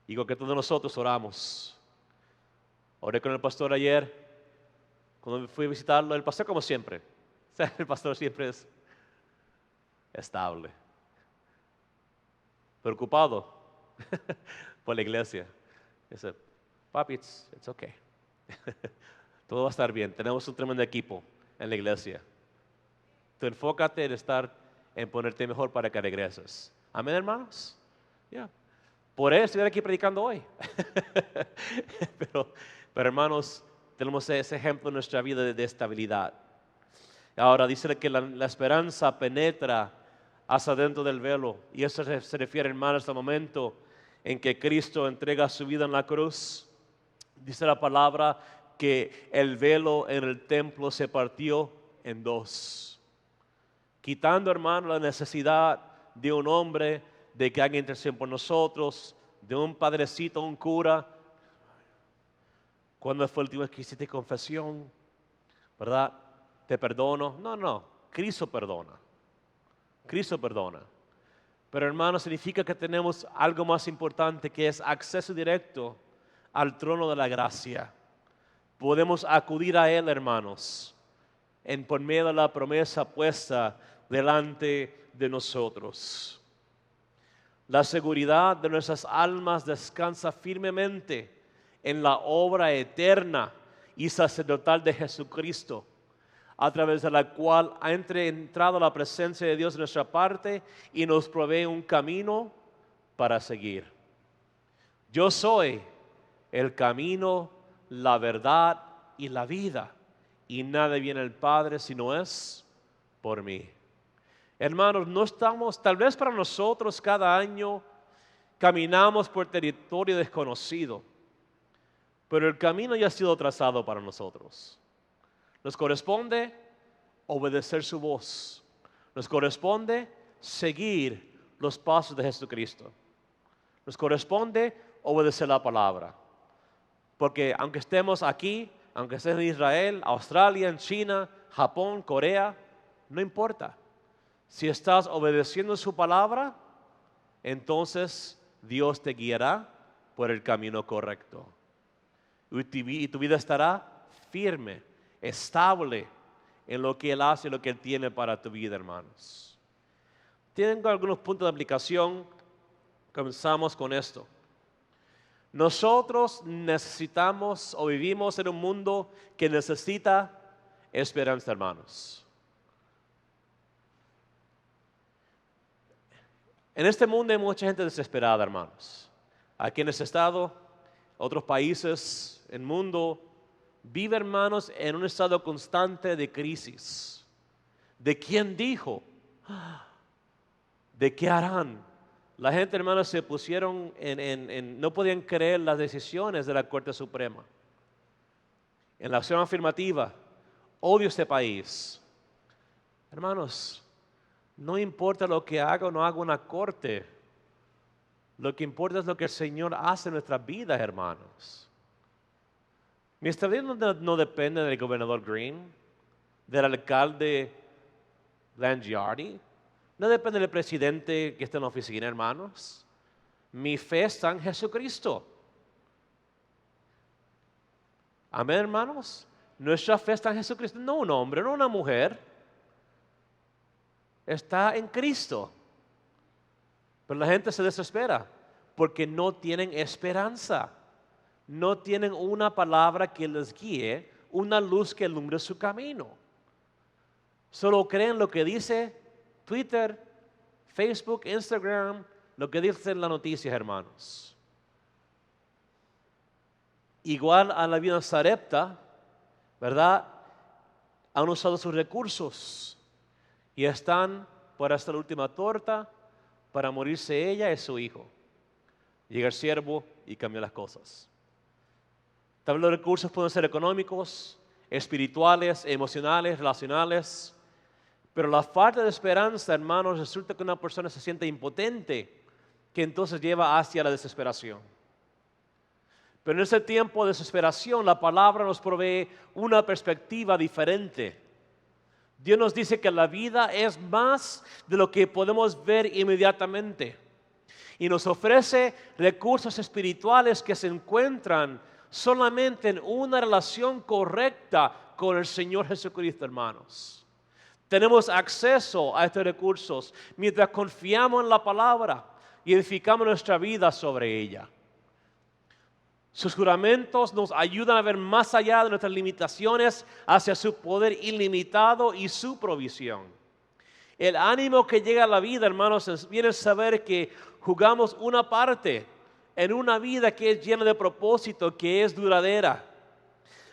Digo que todos nosotros oramos. Oré con el pastor ayer, cuando fui a visitarlo, el pastor como siempre. El pastor siempre es estable, preocupado por la iglesia. Dice, papi, it's okay. Todo va a estar bien. Tenemos un tremendo equipo en la iglesia. Tú enfócate en ponerte mejor para que regreses. Amén, hermanos. Yeah. Por eso estoy aquí predicando hoy. pero hermanos, tenemos ese ejemplo en nuestra vida de estabilidad. Ahora dice que la esperanza penetra hasta dentro del velo. Y eso se refiere, hermanos, al momento en que Cristo entrega su vida en la cruz. Dice la palabra que el velo en el templo se partió en dos. Quitando, hermano, la necesidad de un hombre, de que haga intercesión por nosotros, de un padrecito, un cura. ¿Cuándo fue el último que hiciste confesión? ¿Verdad? ¿Te perdono? No, Cristo perdona. Cristo perdona. Pero hermano, significa que tenemos algo más importante, que es acceso directo al trono de la gracia. Podemos acudir a Él, hermanos, por medio de la promesa puesta delante de nosotros. La seguridad de nuestras almas descansa firmemente en la obra eterna y sacerdotal de Jesucristo, a través de la cual ha entrado la presencia de Dios en nuestra parte y nos provee un camino para seguir. Yo soy el camino, la verdad y la vida, y nada viene al Padre si no es por mí. Hermanos, no estamos, tal vez para nosotros cada año caminamos por territorio desconocido, pero el camino ya ha sido trazado para nosotros. Nos corresponde obedecer su voz. Nos corresponde seguir los pasos de Jesucristo. Nos corresponde obedecer la palabra. Porque aunque estemos aquí, aunque estés en Israel, Australia, en China, Japón, Corea, no importa. Si estás obedeciendo su palabra, entonces Dios te guiará por el camino correcto. Y tu vida estará firme, estable en lo que Él hace y lo que Él tiene para tu vida, hermanos. Tengo algunos puntos de aplicación. Comenzamos con esto. Nosotros necesitamos o vivimos en un mundo que necesita esperanza, hermanos. En este mundo hay mucha gente desesperada, hermanos. Aquí en este estado, otros países, el mundo, vive, hermanos, en un estado constante de crisis. ¿De quién dijo? ¿De qué harán? La gente, hermanos, se pusieron no podían creer las decisiones de la Corte Suprema. En la acción afirmativa, odio este país. Hermanos, no importa lo que haga o no haga una corte. Lo que importa es lo que el Señor hace en nuestras vidas, hermanos. Nuestra vida no depende del gobernador Green, del alcalde Langiardi, no depende del presidente que está en la oficina, hermanos. Mi fe está en Jesucristo. Amén, hermanos. Nuestra fe está en Jesucristo, no un hombre, no una mujer. Está en Cristo. Pero la gente se desespera porque no tienen esperanza. No tienen una palabra que les guíe, una luz que alumbre su camino. Solo creen lo que dice Twitter, Facebook, Instagram, lo que dicen las noticias, hermanos. Igual a la vida Sarepta, ¿verdad? Han usado sus recursos y están por hasta la última torta para morirse ella y su hijo. Llega el siervo y cambia las cosas. Tal vez los recursos pueden ser económicos, espirituales, emocionales, relacionales, pero la falta de esperanza, hermanos, resulta que una persona se siente impotente, que entonces lleva hacia la desesperación. Pero en ese tiempo de desesperación, la palabra nos provee una perspectiva diferente. Dios nos dice que la vida es más de lo que podemos ver inmediatamente. Y nos ofrece recursos espirituales que se encuentran solamente en una relación correcta con el Señor Jesucristo, hermanos. Tenemos acceso a estos recursos mientras confiamos en la palabra y edificamos nuestra vida sobre ella. Sus juramentos nos ayudan a ver más allá de nuestras limitaciones hacia su poder ilimitado y su provisión. El ánimo que llega a la vida, hermanos, viene a saber que jugamos una parte en una vida que es llena de propósito, que es duradera.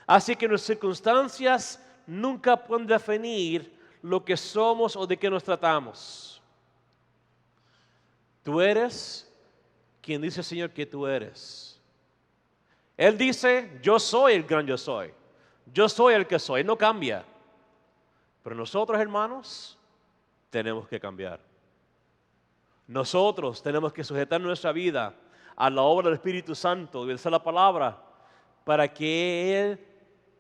Así que nuestras circunstancias nunca pueden definir lo que somos o de qué nos tratamos. Tú eres quien dice el Señor que tú eres. Él dice, yo soy el gran yo soy. Yo soy el que soy, no cambia. Pero nosotros, hermanos, tenemos que cambiar. Nosotros tenemos que sujetar nuestra vida a la obra del Espíritu Santo y obedecer la palabra para que Él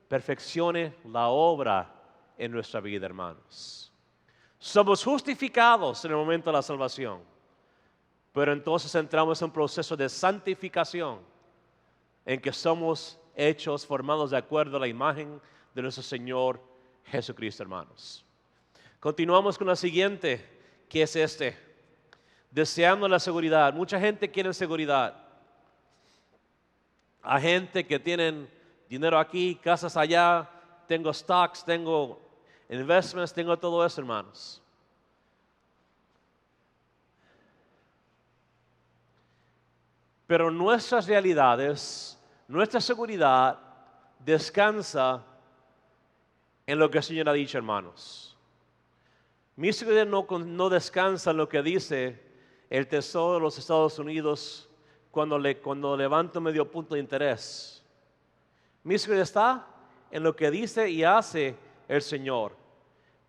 perfeccione la obra en nuestra vida, hermanos. Somos justificados en el momento de la salvación, pero entonces entramos en un proceso de santificación en que somos hechos, formados de acuerdo a la imagen de nuestro Señor Jesucristo, hermanos. Continuamos con la siguiente, que es deseando la seguridad. Mucha gente quiere seguridad. Hay gente que tienen dinero aquí, casas allá, tengo stocks, tengo investments, tengo todo eso, hermanos. Pero nuestras realidades, nuestra seguridad descansa en lo que el Señor ha dicho, hermanos. Mi seguridad no descansa en lo que dice el Tesoro de los Estados Unidos cuando levanto medio punto de interés. Mi seguridad está en lo que dice y hace el Señor.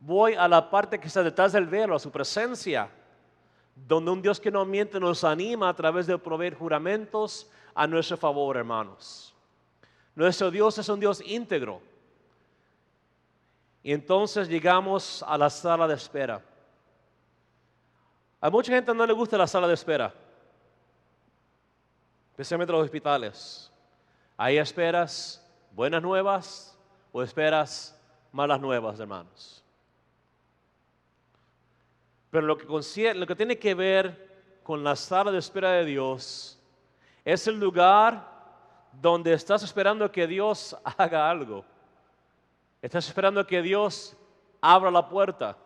Voy a la parte que está detrás del velo, a su presencia, donde un Dios que no miente nos anima a través de proveer juramentos a nuestro favor, hermanos. Nuestro Dios es un Dios íntegro. Y entonces llegamos a la sala de espera. A mucha gente no le gusta la sala de espera, especialmente los hospitales. Ahí esperas buenas nuevas o esperas malas nuevas, hermanos. Pero lo que tiene que ver con la sala de espera de Dios es el lugar donde estás esperando que Dios haga algo. Estás esperando que Dios abra la puerta,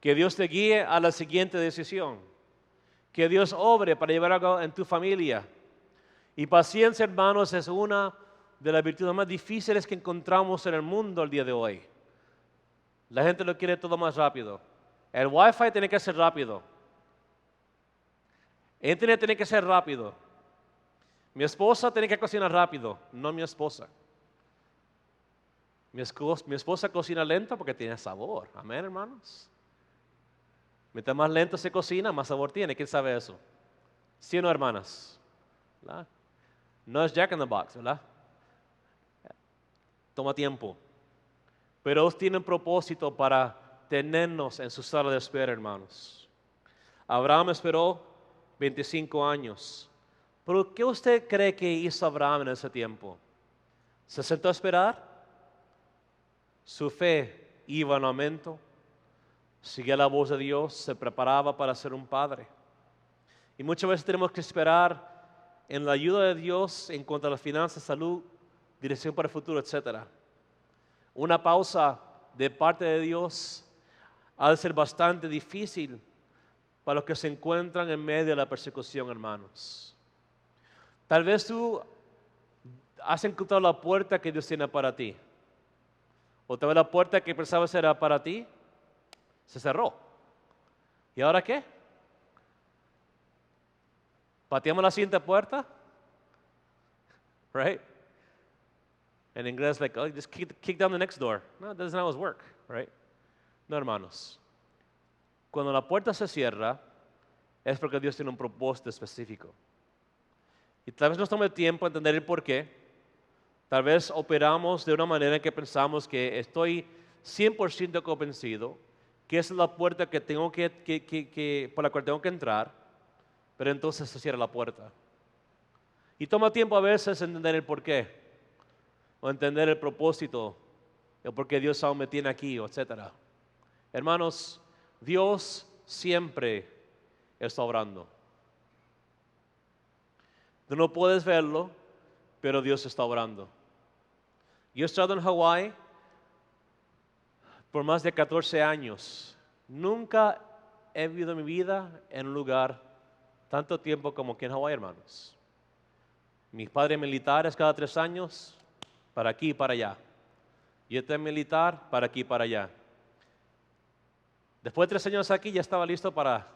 que Dios te guíe a la siguiente decisión, que Dios obre para llevar algo en tu familia. Y paciencia, hermanos, es una de las virtudes más difíciles que encontramos en el mundo el día de hoy. La gente lo quiere todo más rápido. El Wi-Fi tiene que ser rápido. El Internet tiene que ser rápido. Mi esposa tiene que cocinar rápido, no mi esposa. Mi esposa cocina lento porque tiene sabor. Amén, hermanos. Mientras más lento se cocina, más sabor tiene. ¿Quién sabe eso? ¿Sí o no, hermanas? ¿Verdad? No es Jack in the Box, ¿verdad? Toma tiempo. Pero Dios tiene un propósito para tenernos en su sala de espera, hermanos. Abraham esperó 25 años. ¿Pero qué usted cree que hizo Abraham en ese tiempo? ¿Se sentó a esperar? Su fe iba en aumento, seguía la voz de Dios, se preparaba para ser un padre. Y muchas veces tenemos que esperar en la ayuda de Dios en cuanto a las finanzas, salud, dirección para el futuro, etc. Una pausa de parte de Dios ha de ser bastante difícil para los que se encuentran en medio de la persecución, hermanos. Tal vez tú has encontrado la puerta que Dios tiene para ti. O tal vez la puerta que pensabas era para ti se cerró. ¿Y ahora qué? ¿Pateamos la siguiente puerta? Right? En inglés, like, oh, just kick down the next door. No, that doesn't always work, right? No, hermanos. Cuando la puerta se cierra, es porque Dios tiene un propósito específico. Y tal vez nos tome tiempo entender el por qué. Tal vez operamos de una manera en que pensamos que estoy 100% convencido que esa es la puerta que tengo por la cual tengo que entrar, pero entonces se cierra la puerta. Y toma tiempo a veces entender el por qué, o entender el propósito, el por qué Dios aún me tiene aquí, etc. Hermanos, Dios siempre está obrando. Tú no puedes verlo, pero Dios está obrando. Yo he estado en Hawái por más de 14 años. Nunca he vivido mi vida en un lugar tanto tiempo como aquí en Hawái, hermanos. Mis padres militares cada 3 años, para aquí y para allá. Yo estoy militar, para aquí y para allá. Después de 3 años aquí ya estaba listo para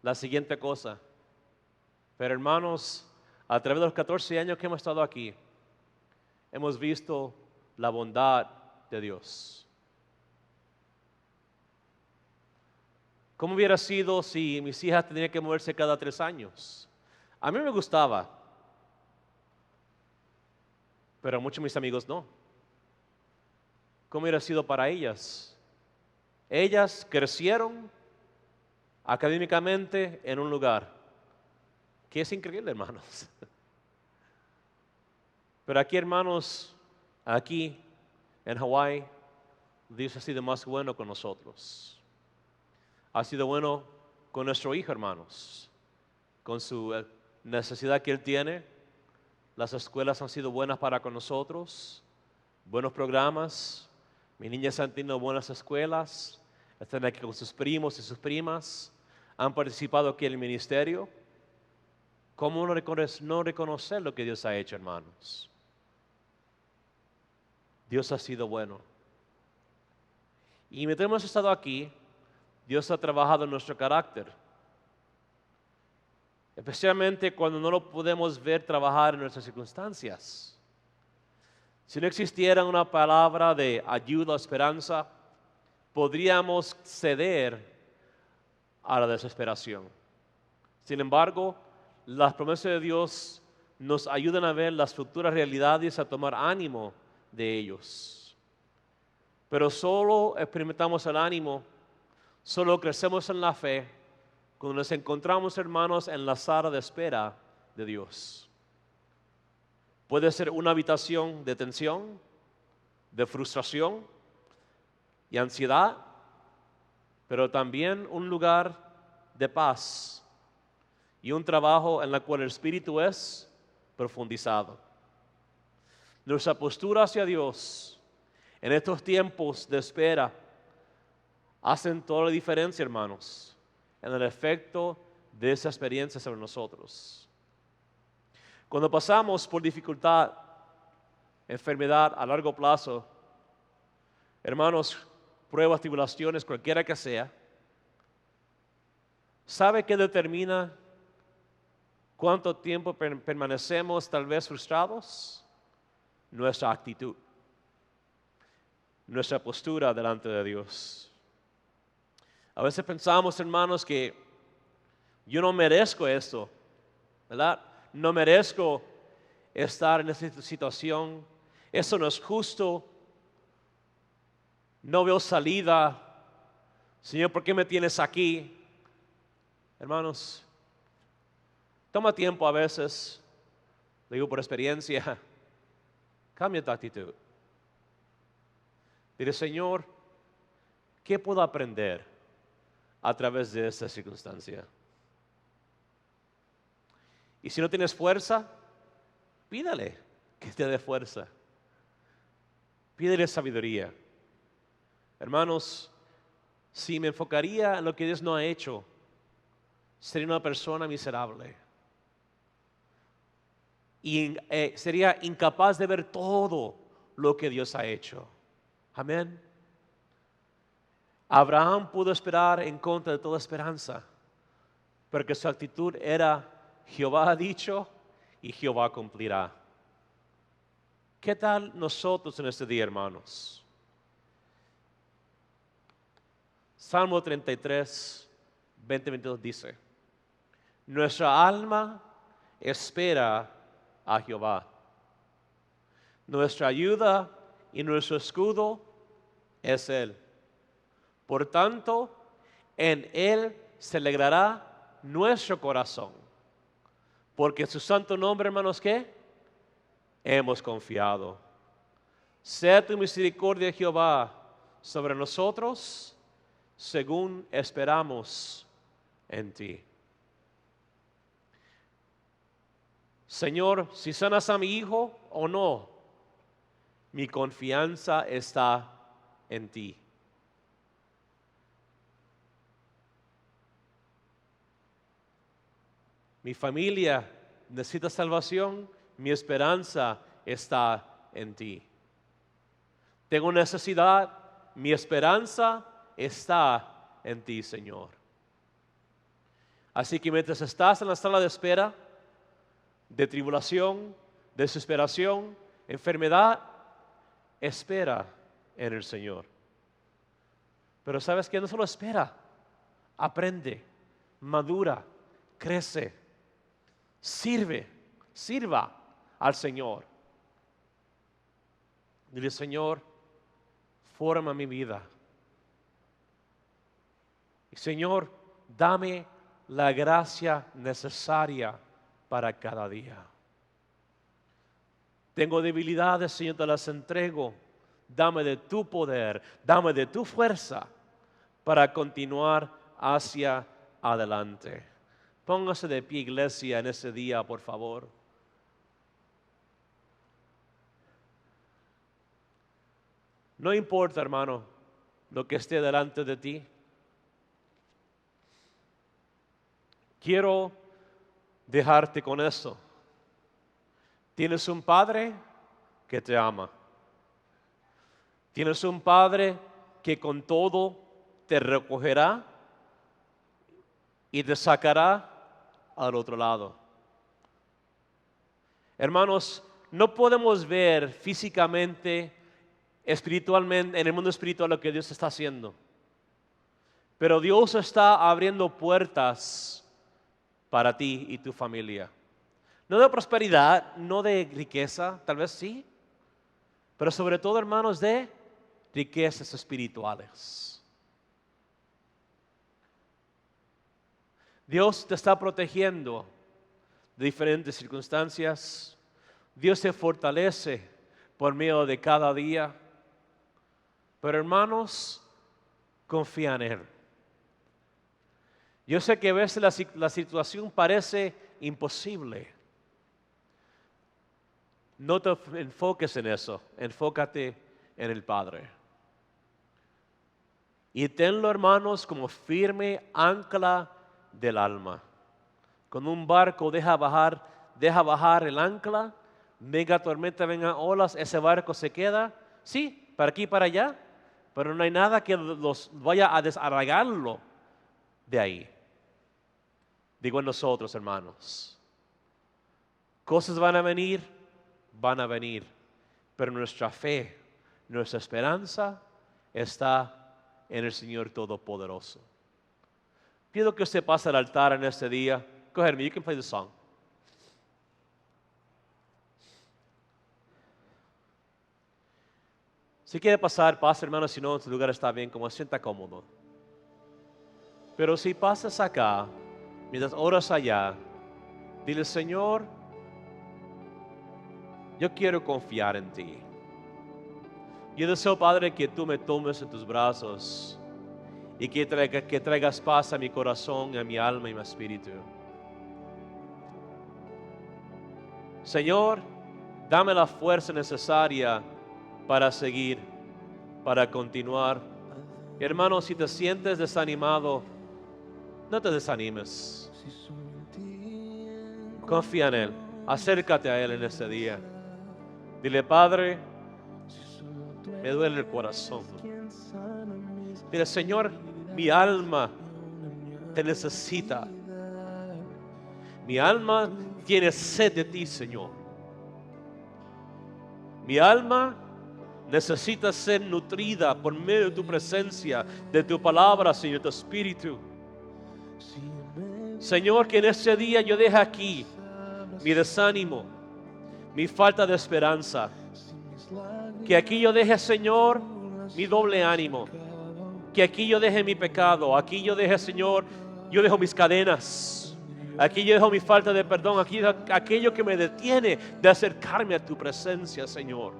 la siguiente cosa. Pero hermanos, a través de los 14 años que hemos estado aquí, hemos visto la bondad de Dios. ¿Cómo hubiera sido si mis hijas tenían que moverse cada 3 años? A mí me gustaba, pero a muchos de mis amigos no. ¿Cómo hubiera sido para ellas? Ellas crecieron académicamente en un lugar que es increíble, hermanos. Pero aquí, hermanos, aquí en Hawái, Dios ha sido más bueno con nosotros. Ha sido bueno con nuestro hijo, hermanos, con su necesidad que él tiene. Las escuelas han sido buenas para con nosotros, buenos programas. Mis niñas han tenido buenas escuelas, están aquí con sus primos y sus primas, han participado aquí en el ministerio. ¿Cómo no reconocer lo que Dios ha hecho, hermanos? Dios ha sido bueno. Y mientras hemos estado aquí, Dios ha trabajado en nuestro carácter. Especialmente cuando no lo podemos ver trabajar en nuestras circunstancias. Si no existiera una palabra de ayuda o esperanza, podríamos ceder a la desesperación. Sin embargo, las promesas de Dios nos ayudan a ver las futuras realidades y a tomar ánimo de ellos. Pero solo experimentamos el ánimo, solo crecemos en la fe cuando nos encontramos, hermanos, en la sala de espera de Dios. Puede ser una habitación de tensión, de frustración y ansiedad, pero también un lugar de paz y un trabajo en el cual el Espíritu es profundizado. Nuestra postura hacia Dios en estos tiempos de espera hacen toda la diferencia, hermanos, en el efecto de esa experiencia sobre nosotros. Cuando pasamos por dificultad, enfermedad a largo plazo, hermanos, pruebas, tribulaciones, cualquiera que sea, ¿sabe qué determina cuánto tiempo permanecemos tal vez frustrados? Nuestra actitud, nuestra postura delante de Dios. A veces pensamos, hermanos, que yo no merezco esto, ¿verdad? No merezco estar en esta situación. Eso no es justo. No veo salida. Señor, ¿por qué me tienes aquí? Hermanos, toma tiempo a veces, lo digo por experiencia, cambia tu actitud. Dile, Señor, ¿qué puedo aprender a través de esta circunstancia? Y si no tienes fuerza, pídale que te dé fuerza. Pídele sabiduría. Hermanos, si me enfocaría en lo que Dios no ha hecho, sería una persona miserable. Y sería incapaz de ver todo lo que Dios ha hecho. Amén. Abraham pudo esperar en contra de toda esperanza, porque su actitud era: Jehová ha dicho y Jehová cumplirá. ¿Qué tal nosotros en este día, hermanos? Salmo 33, 20-22 dice: nuestra alma espera a Jehová. Nuestra ayuda y nuestro escudo es Él. Por tanto, en Él se alegrará nuestro corazón. Porque en su santo nombre, hermanos, ¿qué? Hemos confiado. Sea tu misericordia, Jehová, sobre nosotros, según esperamos en ti. Señor, si sanas a mi hijo o no, mi confianza está en ti. Mi familia necesita salvación, mi esperanza está en ti. Tengo necesidad, mi esperanza está en ti, Señor. Así que mientras estás en la sala de espera, de tribulación, desesperación, enfermedad, espera en el Señor. Pero ¿sabes qué? No solo espera, aprende, madura, crece. Sirva al Señor. Dile, Señor, forma mi vida. Y Señor, dame la gracia necesaria para cada día. Tengo debilidades, Señor, te las entrego. Dame de tu poder, dame de tu fuerza para continuar hacia adelante. Póngase de pie, iglesia, en ese día, por favor. No importa, hermano, lo que esté delante de ti. Quiero dejarte con esto. Tienes un Padre que te ama. Tienes un Padre que con todo te recogerá y te sacará al otro lado. Hermanos, no podemos ver físicamente, espiritualmente, en el mundo espiritual lo que Dios está haciendo. Pero Dios está abriendo puertas para ti y tu familia. No de prosperidad, no de riqueza, tal vez sí, pero sobre todo, hermanos, de riquezas espirituales. Dios te está protegiendo de diferentes circunstancias. Dios te fortalece por medio de cada día. Pero hermanos, confía en Él. Yo sé que a veces la situación parece imposible. No te enfoques en eso, enfócate en el Padre. Y tenlo, hermanos, como firme ancla del alma. Cuando un barco deja bajar el ancla, venga tormenta, vengan olas, ese barco se queda, sí, para aquí y para allá, pero no hay nada que los vaya a desarraigarlo de ahí. Digo en nosotros, hermanos. Cosas van a venir, pero nuestra fe, nuestra esperanza está en el Señor Todopoderoso. Pido que usted pase al altar en este día. Go ahead, you can play the song. Si quiere pasar, pase, hermano, si no, en su lugar está bien, como se sienta cómodo. Pero si pasas acá, mientras oras allá, dile, Señor, yo quiero confiar en ti. Yo deseo, Padre, que tú me tomes en tus brazos y que traigas paz a mi corazón, a mi alma y mi espíritu. Señor, dame la fuerza necesaria para seguir, para continuar. Hermano, si te sientes desanimado, no te desanimes. Confía en Él. Acércate a Él en este día. Dile, Padre, me duele el corazón. Dile, Señor, mi alma te necesita. Mi alma tiene sed de ti, Señor. Mi alma necesita ser nutrida por medio de tu presencia, de tu palabra, Señor, de tu espíritu. Señor, que en este día yo deje aquí mi desánimo, mi falta de esperanza. Que aquí yo deje, Señor, mi doble ánimo. Que aquí yo deje mi pecado. Aquí yo deje, Señor, yo dejo mis cadenas. Aquí yo dejo mi falta de perdón. Aquí aquello que me detiene de acercarme a tu presencia, Señor.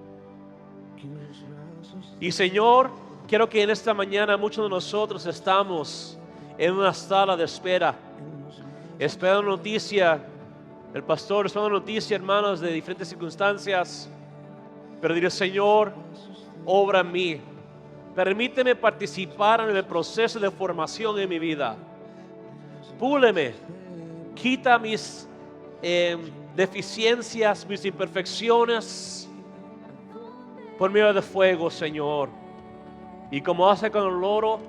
Y Señor, quiero que en esta mañana muchos de nosotros estamos en una sala de espera, esperando noticia. El pastor esperando noticia, hermanos, de diferentes circunstancias. Pero diré, Señor, obra en mí. Permíteme participar en el proceso de formación en mi vida. Púleme. Quita mis deficiencias, mis imperfecciones por medio de fuego, Señor. Y como hace con el oro,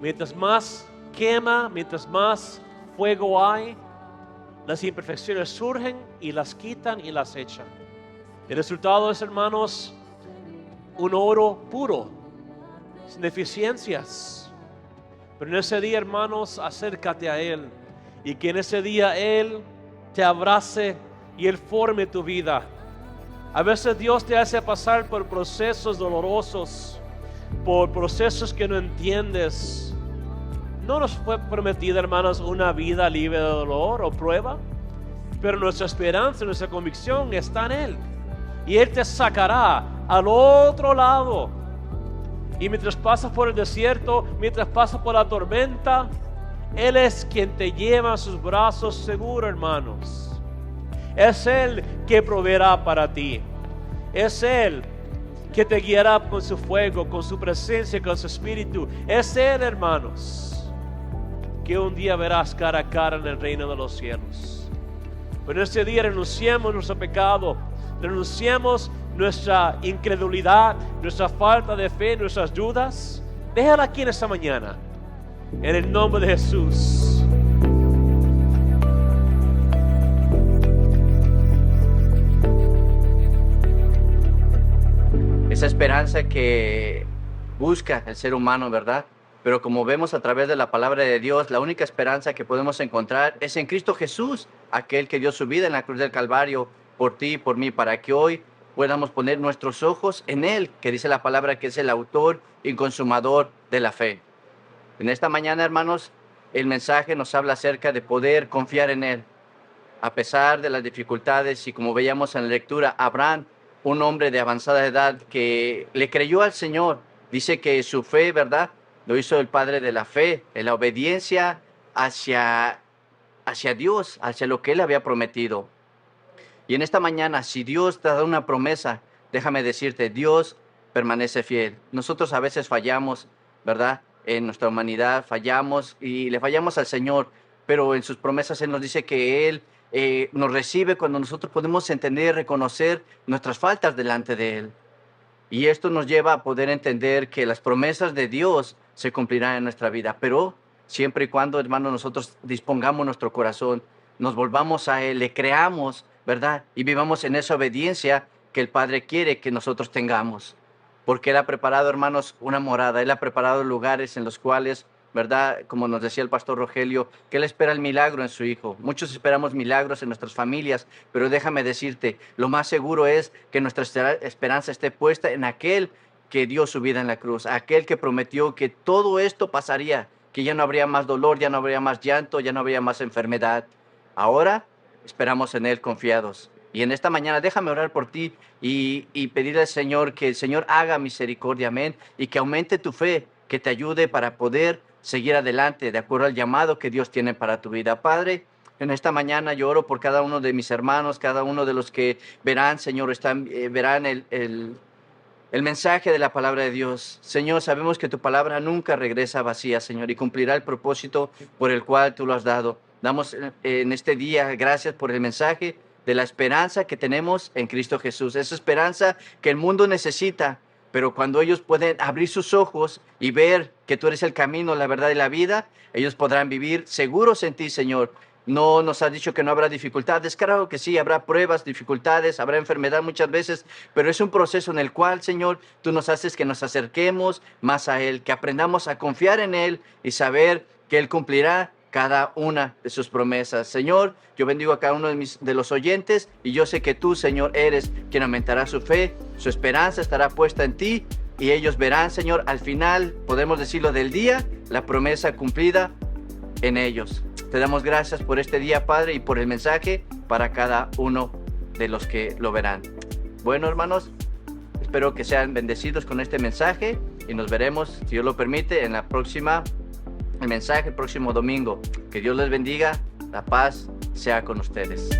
mientras más quema, mientras más fuego hay, las imperfecciones surgen y las quitan y las echan. El resultado es, hermanos, un oro puro, sin deficiencias. Pero en ese día, hermanos, acércate a Él. Y que en ese día Él te abrace y Él forme tu vida. A veces Dios te hace pasar por procesos dolorosos, por procesos que no entiendes. No nos fue prometida, hermanos, una vida libre de dolor o prueba, pero nuestra esperanza, nuestra convicción está en Él. Y Él te sacará al otro lado. Y mientras pasas por el desierto, mientras pasas por la tormenta, Él es quien te lleva a sus brazos seguro, hermanos. Es Él que proveerá para ti. Es Él que te guiará con su fuego, con su presencia, con su espíritu. Es Él, hermanos, que un día verás cara a cara en el reino de los cielos. Pero en este día renunciamos nuestro pecado, renunciamos nuestra incredulidad, nuestra falta de fe, nuestras dudas. Déjala aquí en esta mañana, en el nombre de Jesús. Esa esperanza que busca el ser humano, ¿verdad? Pero como vemos a través de la palabra de Dios, la única esperanza que podemos encontrar es en Cristo Jesús, aquel que dio su vida en la cruz del Calvario por ti y por mí, para que hoy podamos poner nuestros ojos en Él, que dice la palabra que es el autor y consumador de la fe. En esta mañana, hermanos, el mensaje nos habla acerca de poder confiar en Él. A pesar de las dificultades, y como veíamos en la lectura, Abraham, un hombre de avanzada edad que le creyó al Señor, dice que su fe, ¿verdad?, lo hizo el padre de la fe, en la obediencia hacia Dios, hacia lo que Él había prometido. Y en esta mañana, si Dios te da una promesa, déjame decirte, Dios permanece fiel. Nosotros a veces fallamos, ¿verdad?, en nuestra humanidad fallamos y le fallamos al Señor, pero en sus promesas Él nos dice que Él nos recibe cuando nosotros podemos entender y reconocer nuestras faltas delante de Él. Y esto nos lleva a poder entender que las promesas de Dios se cumplirán en nuestra vida, pero siempre y cuando, hermanos, nosotros dispongamos nuestro corazón, nos volvamos a Él, le creamos, ¿verdad? Y vivamos en esa obediencia que el Padre quiere que nosotros tengamos. Porque Él ha preparado, hermanos, una morada, Él ha preparado lugares en los cuales, ¿verdad?, como nos decía el pastor Rogelio, que Él espera el milagro en su Hijo. Muchos esperamos milagros en nuestras familias, pero déjame decirte, lo más seguro es que nuestra esperanza esté puesta en aquel que dio su vida en la cruz, aquel que prometió que todo esto pasaría, que ya no habría más dolor, ya no habría más llanto, ya no habría más enfermedad. Ahora esperamos en Él confiados. Y en esta mañana déjame orar por ti y pedirle al Señor que el Señor haga misericordia, amén, y que aumente tu fe, que te ayude para poder seguir adelante de acuerdo al llamado que Dios tiene para tu vida. Padre, en esta mañana yo oro por cada uno de mis hermanos, cada uno de los que verán, Señor, verán el mensaje de la palabra de Dios. Señor, sabemos que tu palabra nunca regresa vacía, Señor, y cumplirá el propósito por el cual tú lo has dado. Damos en este día gracias por el mensaje de la esperanza que tenemos en Cristo Jesús. Esa esperanza que el mundo necesita, pero cuando ellos pueden abrir sus ojos y ver que tú eres el camino, la verdad y la vida, ellos podrán vivir seguros en ti, Señor. No nos has dicho que no habrá dificultades. Claro que sí, habrá pruebas, dificultades, habrá enfermedad muchas veces, pero es un proceso en el cual, Señor, tú nos haces que nos acerquemos más a Él, que aprendamos a confiar en Él y saber que Él cumplirá cada una de sus promesas. Señor, yo bendigo a cada uno de los oyentes y yo sé que tú, Señor, eres quien aumentará su fe, su esperanza estará puesta en ti y ellos verán, Señor, al final, podemos decirlo del día, la promesa cumplida en ellos. Te damos gracias por este día, Padre, y por el mensaje para cada uno de los que lo verán. Bueno, hermanos, espero que sean bendecidos con este mensaje y nos veremos, si Dios lo permite, en el mensaje el próximo domingo. Que Dios les bendiga, la paz sea con ustedes.